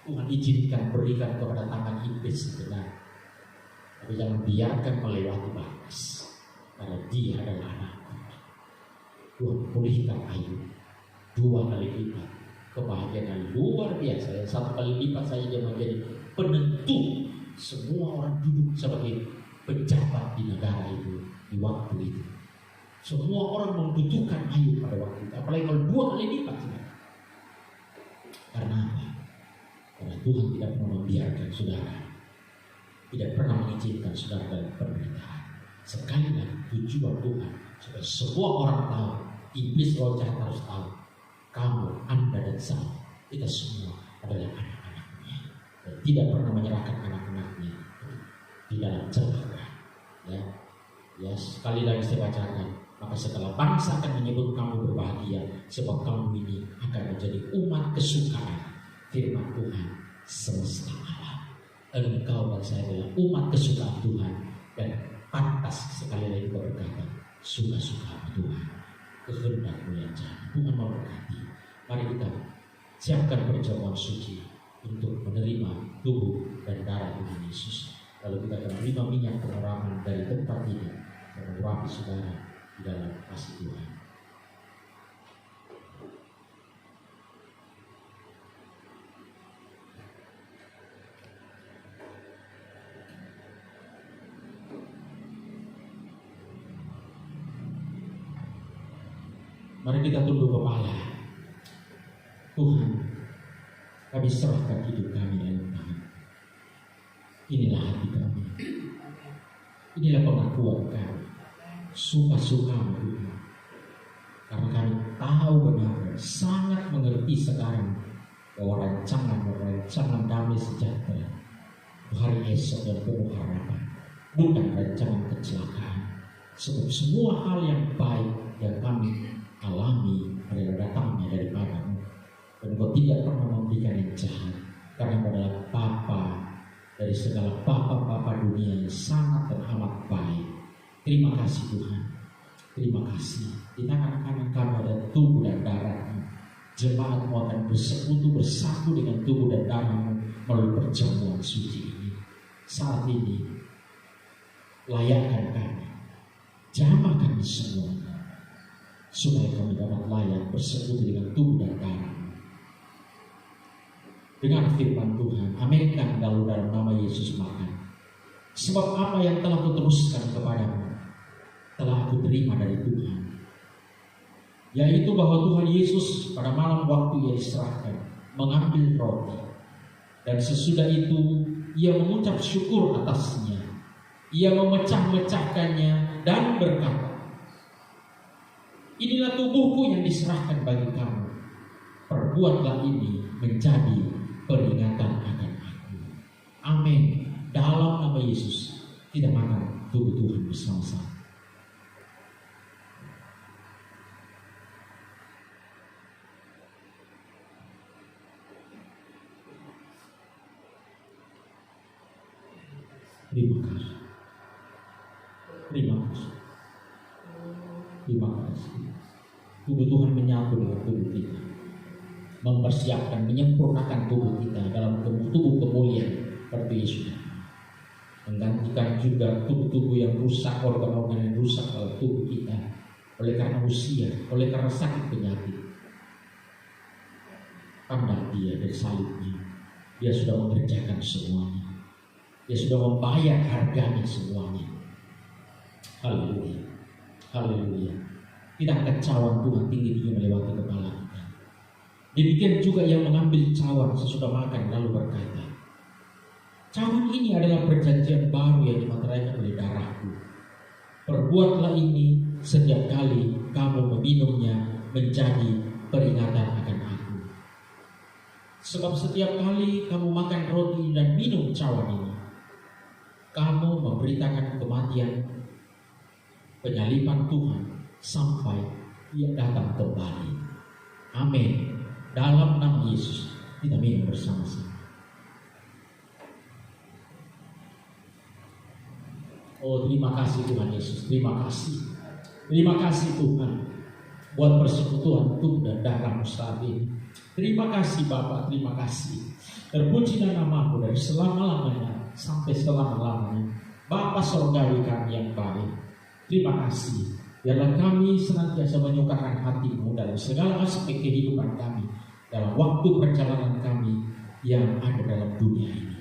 Tuhan izinkan berikan kepada tangan iblis sebenarnya, tapi jangan biarkan melewati batas, karena dia adalah anakku. Tuhan pulihkan Ayub 2 kali lipat, kebahagiaan yang luar biasa. Yang 1 kali lipat saja dia menjadi penentu semua orang duduk sebagai pejabat di negara itu di waktu itu. Semua orang membutuhkan Ayub pada waktu itu, apalagi kalau 2 kali lipat. Karena apa? Karena Tuhan tidak pernah membiarkan saudara, tidak pernah mengizinkan saudara dalam penderitaan. Sekali lagi tujuan Tuhan supaya semua orang tahu, iblis roh jahat harus tahu, kamu, Anda dan saya, kita semua adalah anak-anaknya, dan tidak pernah menyerahkan anak-anaknya di dalam celaka. Ya, sekali lagi saya bacakan. Maka segala bangsa akan menyebut kamu berbahagia, sebab kamu ini akan menjadi umat kesukaan. Firman Tuhan semesta alam. Engkau dan saya adalah umat kesukaan Tuhan, dan pantas sekali lagi kita berkata, suka-suka Tuhan, kehendak-Mu yang jadi. Tuhan memberkati. Mari kita siapkan perjamuan suci untuk menerima tubuh dan darah Tuhan Yesus. Lalu kita akan menerima minyak pengurapan dari tempat ini dan mengurapi saudara di dalam kasih Tuhan. Mari kita tunduk kepala. Tuhan, kami serahkan hidup kami dalam tangan. Inilah hati kami. Inilah pengakuan kami. Suka-suka Tuhan. Karena kami tahu benar, sangat mengerti sekarang bahwa rancangan damai sejahtera hari esok dan penuh harapan bukan rancangan kecelakaan. Sebab semua hal yang baik yang kami alami adalah datangnya daripada-Mu. Dan Engkau tidak pernah memberikan yang jahat, karena Engkau adalah Bapa dari segala bapa-bapa dunia yang sangat dan amat baik. Terima kasih Tuhan. Terima kasih. Di tangan kanan kami ada tubuh dan darah-Mu. Jemaat-Mu akan bersatu dengan tubuh dan darah-Mu melalui perjamuan suci ini. Saat ini layakkan kami, jamah kami semua, supaya kami dapat layak bersekutu dengan tubuh dan darah. Dengan firman Tuhan, aminkan dalam nama Yesus makan. Sebab apa yang telah Kuteruskan kepadamu telah Aku terima dari Tuhan, yaitu bahwa Tuhan Yesus pada malam waktu Ia diserahkan mengambil roti, dan sesudah itu Ia mengucap syukur atasnya. Ia memecah-mecahkannya dan berkata, inilah tubuhku yang diserahkan bagi kamu. Perbuatlah ini menjadi peringatan akan Aku. Amin. Dalam nama Yesus kita makan tubuh Tuhan bersama-sama. Terima kasih. Terima kasih. Terima kasih. Tubuh Tuhan menyatu dengan tubuh kita, mempersiapkan, menyempurnakan tubuh kita dalam tubuh kemuliaan seperti Yesus, menggantikan juga tubuh-tubuh yang rusak, organ-organ yang rusak dalam tubuh kita oleh karena usia, oleh karena sakit penyakit. Pandang Dia dari salibnya, Dia sudah mengerjakan semuanya. Dia sudah membayar harganya semuanya. Haleluya. Haleluya. Tidak akan cawan Tuhan tinggi-tinggi melewati kepala kita. Demikian juga yang mengambil cawan sesudah makan lalu berkata, cawan ini adalah perjanjian baru yang dimateraikan oleh darah-Ku. Perbuatlah ini setiap kali kamu meminumnya menjadi peringatan akan Aku. Sebab setiap kali kamu makan roti dan minum cawan ini, kamu memberitakan kematian penyaliban Tuhan sampai Ia datang kembali. Amin. Dalam nama Yesus kita minum bersama-sama. Oh, terima kasih Tuhan Yesus. Terima kasih. Terima kasih Tuhan buat persekutuan tubuh dan darah-Mu saat ini. Terima kasih Bapa. Terima kasih. Terpujilah nama-Mu dari selama-lamanya sampai selama-lamanya. Bapa Sorgawi kami yang baik, terima kasih. Biarlah kami senantiasa menyukakan hati-Mu dalam segala aspek kehidupan kami, dalam waktu perjalanan kami yang ada dalam dunia ini.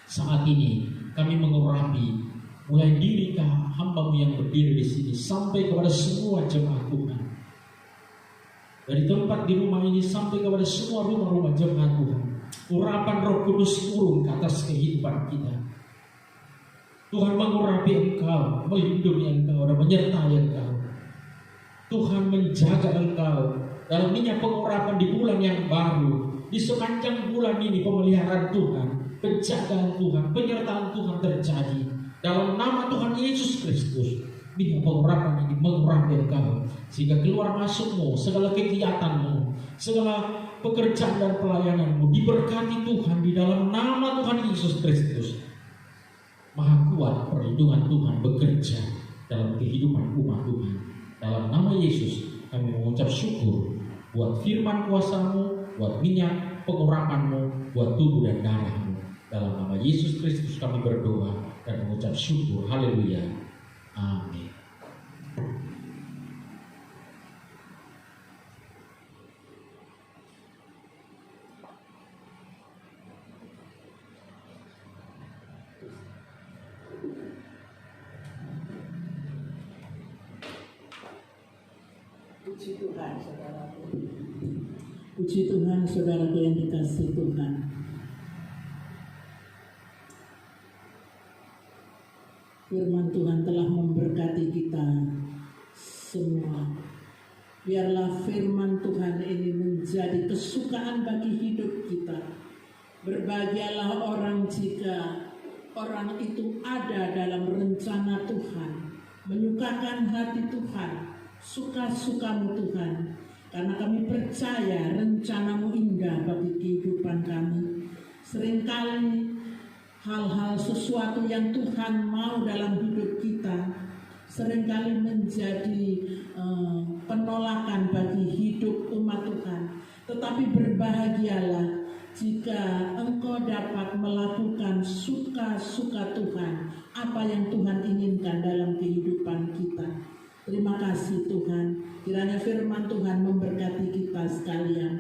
Saat ini kami mengurapi mulai diri hamba-Mu yang berdiri di sini sampai kepada semua jemaat Tuhan. Dari tempat di rumah ini sampai kepada semua rumah-rumah jemaat Tuhan. Urapan Roh Kudus turun ke atas kehidupan kita. Tuhan mengurapi engkau, melindungi engkau, dan menyertai engkau. Tuhan menjaga engkau dalam minyak pengurapan di bulan yang baru. Di sepanjang bulan ini pemeliharaan Tuhan, penjagaan Tuhan, penyertaan Tuhan terjadi. Dalam nama Tuhan Yesus Kristus, minyak pengurapan ini mengurapi engkau, sehingga keluar masukmu, segala kegiatanmu, segala pekerjaan dan pelayananmu diberkati Tuhan di dalam nama Tuhan Yesus Kristus. Maha kuat perlindungan Tuhan bekerja dalam kehidupan umat Tuhan. Dalam nama Yesus kami mengucap syukur buat firman kuasa-Mu, buat minyak pengurapan-Mu, buat tubuh dan darah-Mu. Dalam nama Yesus Kristus kami berdoa dan mengucap syukur. Haleluya. Amin. Puji Tuhan, saudaraku. Puji Tuhan, saudaraku yang dikasihi Tuhan. Firman Tuhan telah memberkati kita semua. Biarlah firman Tuhan ini menjadi kesukaan bagi hidup kita. Berbahagialah orang jika orang itu ada dalam rencana Tuhan, menyukakan hati Tuhan, suka-sukamu Tuhan, karena kami percaya rencanamu indah bagi kehidupan kami. Seringkali hal-hal sesuatu yang Tuhan mau dalam hidup kita seringkali menjadi penolakan bagi hidup umat Tuhan. Tetapi berbahagialah jika engkau dapat melakukan suka-suka Tuhan, apa yang Tuhan inginkan dalam kehidupan kita. Terima kasih Tuhan, kiranya firman Tuhan memberkati kita sekalian.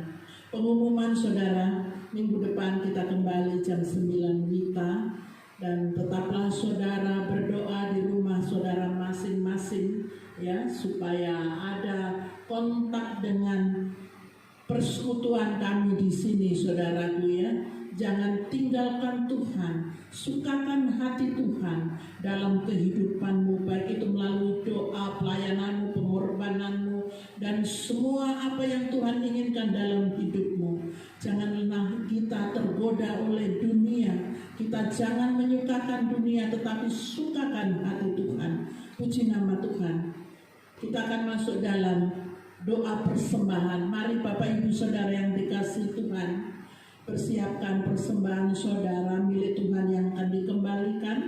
Pengumuman saudara, minggu depan kita kembali jam 9 WITA, dan tetaplah saudara berdoa di rumah saudara masing-masing ya, supaya ada kontak dengan persekutuan kami di sini saudaraku ya. Jangan tinggalkan Tuhan, sukakan hati Tuhan dalam kehidupanmu, baik itu melalui doa, pelayananmu, pengorbananmu, dan semua apa yang Tuhan inginkan dalam hidupmu. Janganlah kita tergoda oleh dunia. Kita jangan menyukakan dunia, tetapi sukakan hati Tuhan. Puji nama Tuhan. Kita akan masuk dalam doa persembahan. Mari Bapak Ibu Saudara yang dikasihi Tuhan, persiapkan persembahan saudara milik Tuhan yang akan dikembalikan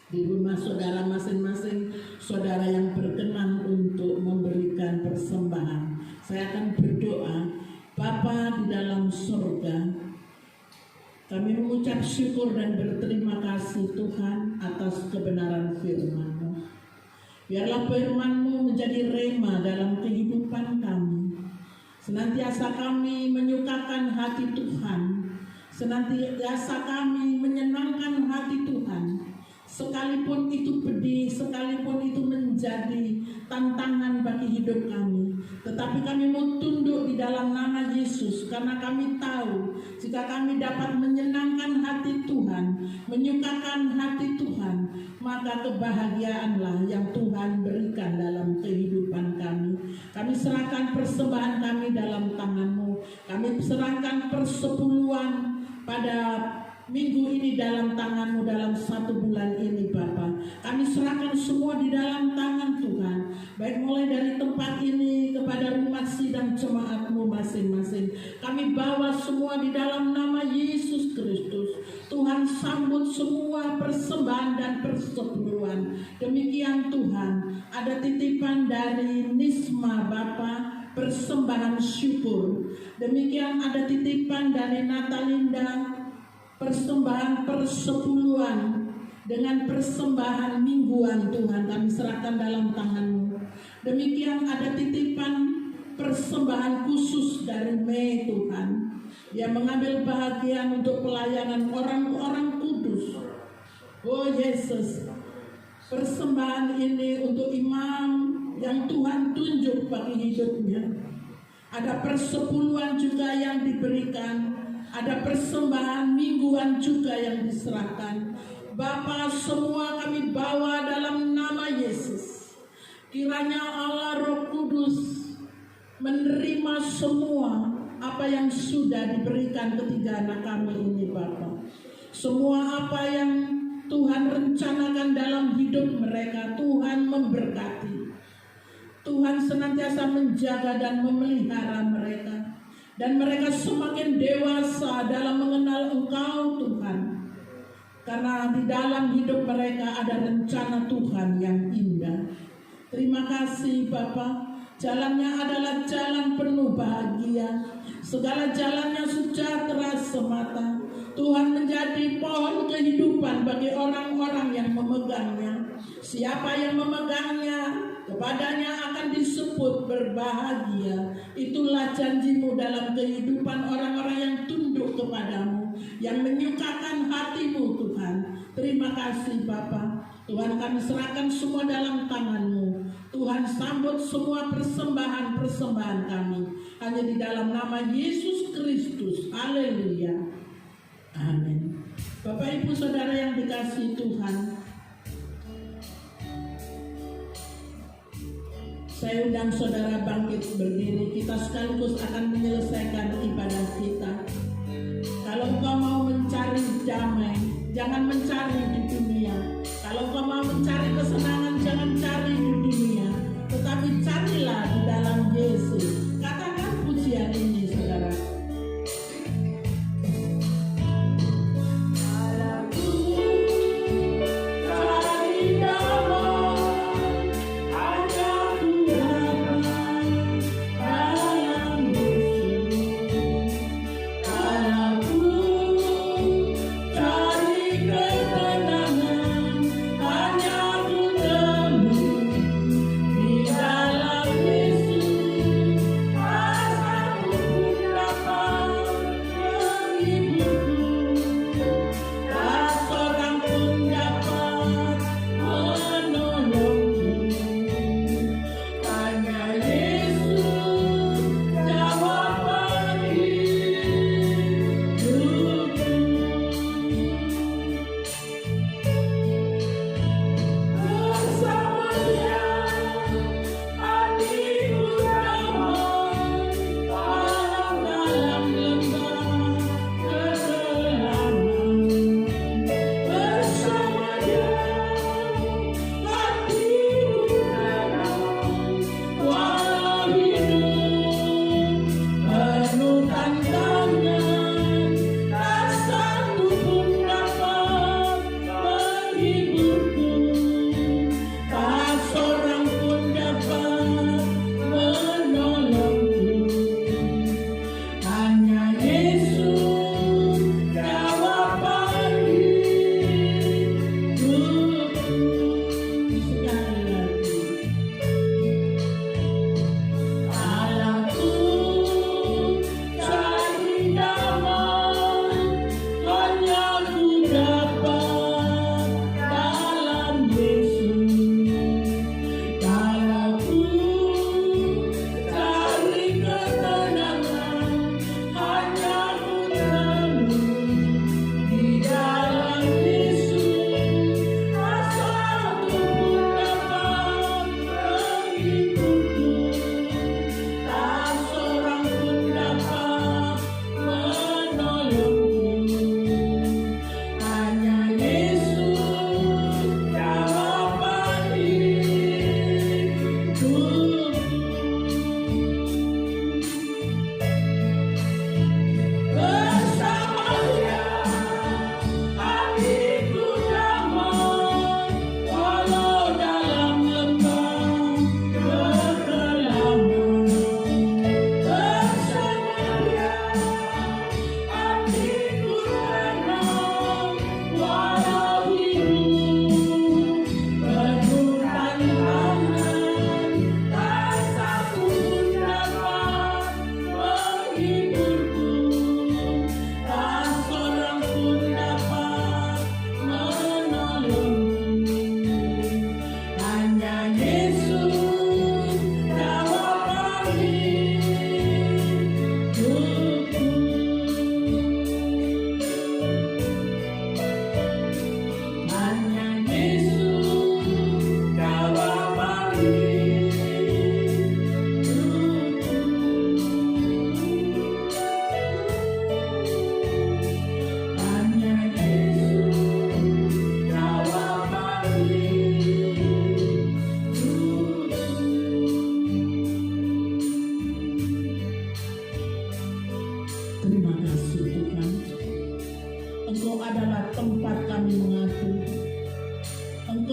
di rumah saudara masing-masing. Saudara yang berkenan untuk memberikan persembahan, saya akan berdoa. Bapa di dalam surga, kami mengucap syukur dan berterima kasih Tuhan atas kebenaran firman-Mu. Biarlah firman-Mu menjadi rema dalam kehidupan kami. Senantiasa kami menyukakan hati Tuhan, senantiasa kami menyenangkan hati Tuhan. Sekalipun itu pedih, sekalipun itu menjadi tantangan bagi hidup kami, tetapi kami mau tunduk di dalam nama Yesus, karena kami tahu jika kami dapat menyenangkan hati Tuhan, menyukakan hati Tuhan, maka kebahagiaanlah yang Tuhan berikan dalam kehidupan kami. Kami serahkan persembahan kami dalam tangan-Mu. Kami serahkan persepuluhan pada minggu ini dalam tangan-Mu dalam 1 bulan ini Bapa. Kami serahkan semua di dalam tangan Tuhan, baik mulai dari tempat ini kepada rumah sidang jemaat-Mu masing-masing. Kami bawa semua di dalam nama Yesus Kristus. Tuhan sambut semua persembahan dan persepuluhan. Demikian Tuhan, ada titipan dari Nisma Bapa, persembahan syukur. Demikian ada titipan dari Natalinda, persembahan persepuluhan dengan persembahan mingguan. Tuhan, kami serahkan dalam tangan-Mu. Demikian ada titipan persembahan khusus dari Mei Tuhan, yang mengambil bahagian untuk pelayanan orang-orang kudus. Oh Yesus, persembahan ini untuk imam yang Tuhan tunjuk bagi hidupnya. Ada persepuluhan juga yang diberikan, ada persembahan mingguan juga yang diserahkan. Bapa, semua kami bawa dalam nama Yesus. Kiranya Allah Roh Kudus menerima semua apa yang sudah diberikan ketiga anak kami ini Bapa. Semua apa yang Tuhan rencanakan dalam hidup mereka, Tuhan memberkati. Tuhan senantiasa menjaga dan memelihara mereka, dan mereka semakin dewasa dalam mengenal Engkau Tuhan. karena di dalam hidup mereka ada rencana Tuhan yang indah. Terima kasih Bapa. Jalannya adalah jalan penuh bahagia, segala jalannya sejahtera semata. Tuhan menjadi pohon kehidupan bagi orang-orang yang memegangnya. Siapa yang memegangnya, kepadanya akan disebut berbahagia. Itulah janjimu dalam kehidupan orang-orang yang tunduk kepadamu, yang menyukakan hatimu Tuhan. Terima kasih Bapa. Tuhan, kami serahkan semua dalam tangan-Mu. Tuhan, sambut semua persembahan-persembahan kami hanya di dalam nama Yesus Kristus. Haleluya. Amin. Bapak Ibu Saudara yang dikasihi Tuhan, saya undang saudara bangkit berdiri. Kita sekaligus akan menyelesaikan ibadah kita. Kalau engkau mau mencari damai, jangan mencari di dunia. Kalau engkau mau mencari kesenangan, jangan cari di dunia, tetapi carilah di dalam Yesus. Katakan pujian ini saudara. I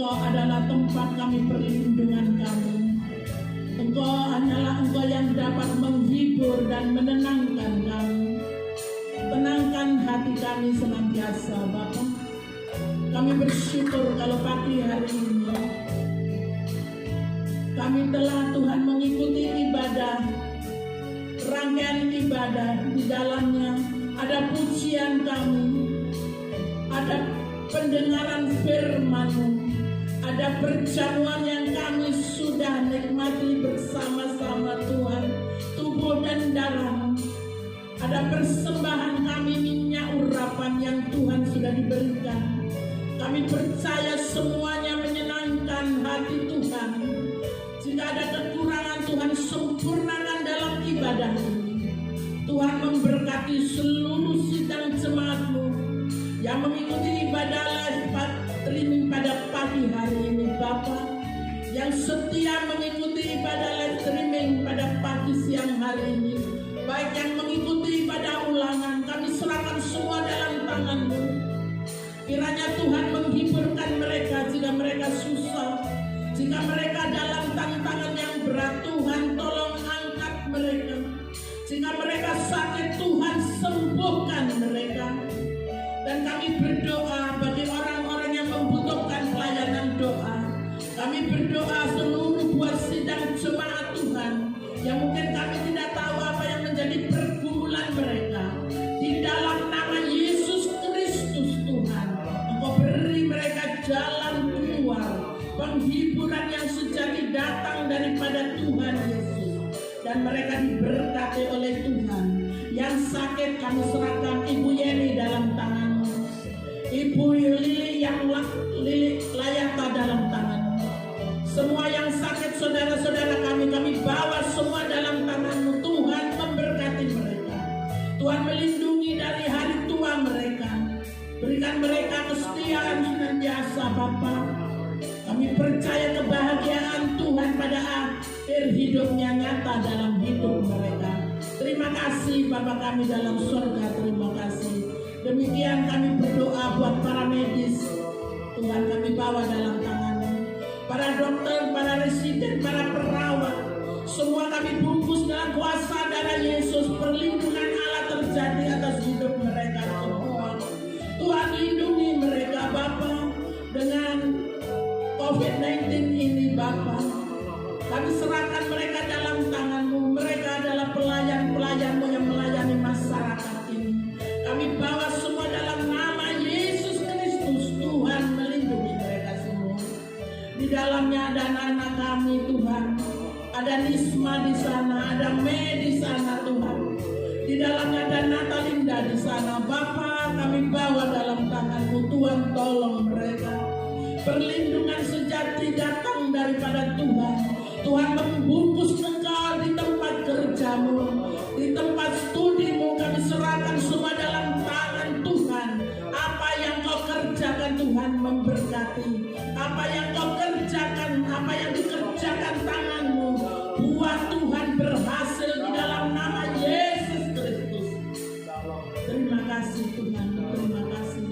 Engkau adalah tempat kami, perlindungan kami. Engkau hanyalah Engkau yang dapat menghibur dan menenangkan kami. Tenangkan hati kami senantiasa, Bapa. Kami bersyukur kalau pagi hari ini kami telah Tuhan mengikuti ibadah, rangkaian ibadah, di dalamnya ada pujian kami, ada pendengaran firman-Mu, ada perjamuan yang kami sudah nikmati bersama-sama Tuhan, tubuh dan darah. Ada persembahan kami, minyak urapan yang Tuhan sudah diberikan. Kami percaya semuanya menyenangkan hati Tuhan. Jika ada kekurangan, Tuhan sempurnakan dalam ibadah ini. Tuhan memberkati seluruh sidang jemaat-Mu yang mengikuti ibadah live streaming pada pagi hari ini, Bapa. Yang setia mengikuti ibadah live streaming pada pagi siang hari ini, baik yang mengikuti ibadah ulangan, kami serahkan semua dalam tangan-Mu. Kiranya Tuhan menghiburkan mereka jika mereka susah, jika mereka dalam tantangan yang berat, Tuhan tolong angkat mereka. Jika mereka sakit, Tuhan sembuhkan mereka. Dan kami berdoa bagi orang-orang yang membutuhkan pelayanan doa. Kami berdoa seluruh buat sidang jemaat Tuhan yang mungkin kami tidak tahu apa yang menjadi pergumulan mereka. Di dalam nama Yesus Kristus Tuhan, Engkau beri mereka jalan keluar, penghiburan yang sejati datang daripada Tuhan Yesus, dan mereka diberkati oleh Tuhan. Yang sakit kami serahkan Ibu Yeni dalam tangan-Mu, Ibu Lili yang Layata dalam tangan-Mu. Semua yang sakit saudara-saudara kami bawa semua dalam tangan-Mu. Tuhan memberkati mereka. Tuhan melindungi dari hari tua mereka. Berikan mereka kesetiaan senantiasa, Bapa. Kami percaya kebahagiaan Tuhan pada akhir hidupnya nyata dalam hidup mereka. Terima kasih Bapa kami dalam surga, terima kasih. Demikian kami berdoa buat para medis. Tuhan kami bawa dalam tangan-Mu. Para dokter, para residen, para perawat, semua kami bungkus dalam kuasa darah Yesus. Perlindungan Allah terjadi atas hidup mereka semua. Tuhan lindungi mereka Bapa dengan COVID-19 ini Bapa. Kami serahkan mereka dalam tangan-Mu. Mereka adalah pelayan-pelayan-Mu yang melayani masyarakat ini. Kami bawa semua dalam nama Yesus Kristus. Tuhan melindungi mereka semua. Di dalamnya ada anak-anak kami Tuhan. Ada Nisma di sana, ada Mei di sana Tuhan. Di dalamnya ada Natalinda di sana. Bapa, kami bawa dalam tangan-Mu. Tuhan tolong mereka. Perlindungan sejati datang daripada Tuhan. Tuhan membungkus Engkau di tempat kerja-Mu, di tempat studi-Mu. Kami serahkan semua dalam tangan Tuhan. Apa yang Kau kerjakan Tuhan memberkati. Apa yang Kau kerjakan, apa yang dikerjakan tangan-Mu, buat Tuhan berhasil di dalam nama Yesus Kristus. Terima kasih Tuhan, terima kasih.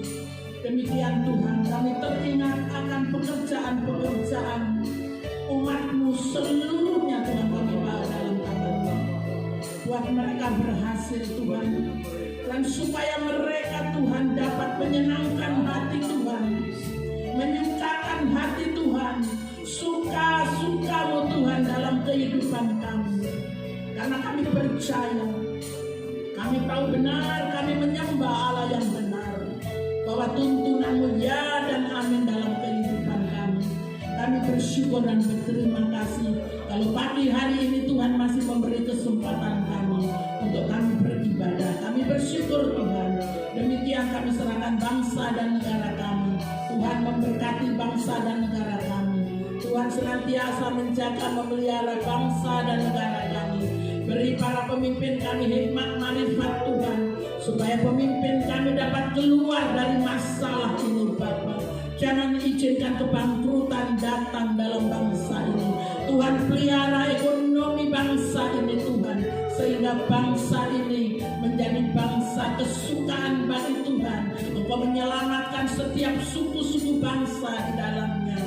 Demikian Tuhan, kami teringat akan pekerjaan-pekerjaan umat-Mu seluruhnya Tuhan, kami bawa dalam tangan-Mu. Buat mereka berhasil Tuhan, dan supaya mereka Tuhan dapat menyenangkan hati Tuhan, menyukakan hati Tuhan, suka-suka-Mu Tuhan dalam kehidupan kami. Karena kami percaya, kami tahu benar, kami menyembah Allah yang benar, bahwa tuntunan-Mu ya dan amin dalam kehidupan kami. Kami bersyukur dan berterima kasih kalau pagi hari ini Tuhan masih memberi kesempatan kami untuk kami beribadah. Kami bersyukur Tuhan. Demikian kami serahkan bangsa dan negara kami. Tuhan memberkati bangsa dan negara kami. Tuhan senantiasa menjaga, memelihara bangsa dan negara kami. Beri para pemimpin kami hikmat marifat Tuhan, supaya pemimpin kami dapat keluar dari masalah ini Bapa. Jangan izinkan kebangkrutan datang dalam bangsa ini. Tuhan pelihara ekonomi bangsa ini Tuhan, sehingga bangsa ini menjadi bangsa kesukaan bagi Tuhan. Engkau menyelamatkan setiap suku-suku bangsa di dalamnya.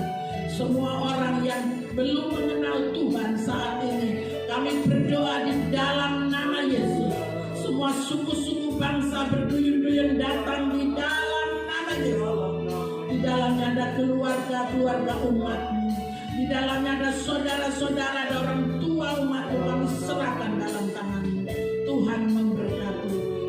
semua orang yang belum mengenal Tuhan saat ini, kami berdoa di dalam nama Yesus. Semua suku-suku bangsa berduyun-duyun datang di dalam nama Yesus. Di dalamnya ada keluarga-keluarga umat-Mu. Di dalamnya ada saudara-saudara, ada orang tua umat-Mu. Kami serahkan dalam tangan-Mu. Tuhan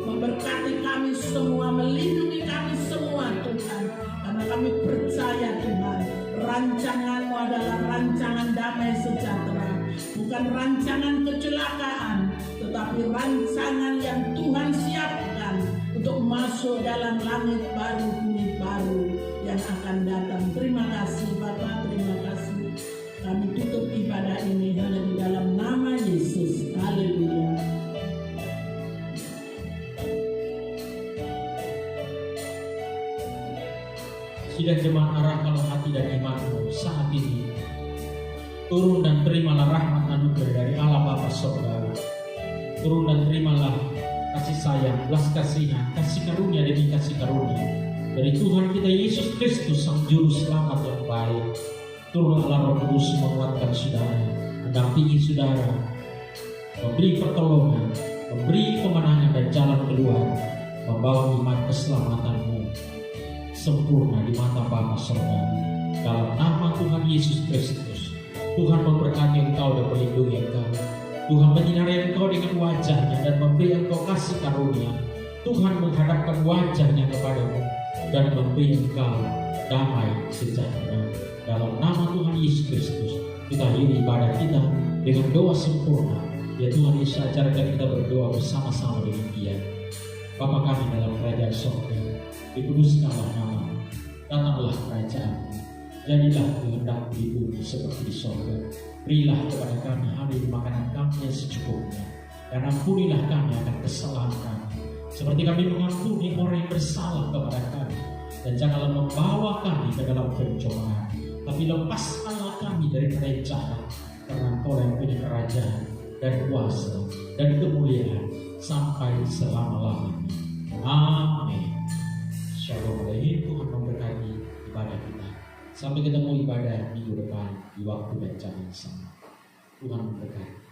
memberkati kami semua, melindungi kami semua Tuhan. Karena kami percaya Tuhan, rancangan-Mu adalah rancangan damai sejahtera. Bukan rancangan kecelakaan, tetapi rancangan yang Tuhan siapkan untuk masuk dalam langit baru, bumi baru yang akan datang. Terima kasih Bapak, terima kasih. Kami tutup ibadah ini hanya di dalam nama Yesus. Haleluya. Sidang jemaat arahkanlah hati dan imanmu saat ini. Turun dan terimalah rahmat anugerah dari Allah Bapa Sorga. Turun dan terimalah kasih sayang, belas kasihan, kasih karunia demi kasih karunia dari Tuhan kita Yesus Kristus, Sang Juru Selamat yang baik. Turunlah Roh Kudus menguatkan saudara, mendampingi saudara, memberi pertolongan, memberi kemenangan dan jalan keluar, membawa iman keselamatanmu sempurna di mata Bapa Sorga. Dalam nama Tuhan Yesus Kristus, Tuhan memberkati engkau dan melindungi engkau. Tuhan menyinari engkau dengan wajah-Nya dan memberi engkau kasih karunia. Tuhan menghadapkan wajah-Nya kepadamu dan memberi engkau damai sejahtera. Dalam nama Tuhan Yesus Kristus, kita akhiri ibadah kita dengan doa sempurna. Ya Tuhan Yesus, ajarkan kita berdoa bersama-sama dengan Dia. Bapa kami dalam kerajaan surga, dikuduskanlah nama-Mu, datanglah kerajaan-Mu, jadilah kehendak-Mu di bumi seperti di surga. Berilah kepada kami hari makanan kami yang secukupnya, dan ampunilah kami akan kesalahan kami, seperti kami mengampuni orang yang bersalah kepada kami. Dan janganlah membawa kami ke dalam pencobaan, tapi lepaskanlah kami dari jahat, karena Engkau yang punya kerajaan dan kuasa dan kemuliaan sampai selama-lamanya. Amin. Shalom alaikum. Tuhan memberkati ibadah kita. Sampai ketemu ibadah minggu depan di waktu dan jam yang sama. Tuhan memberkati.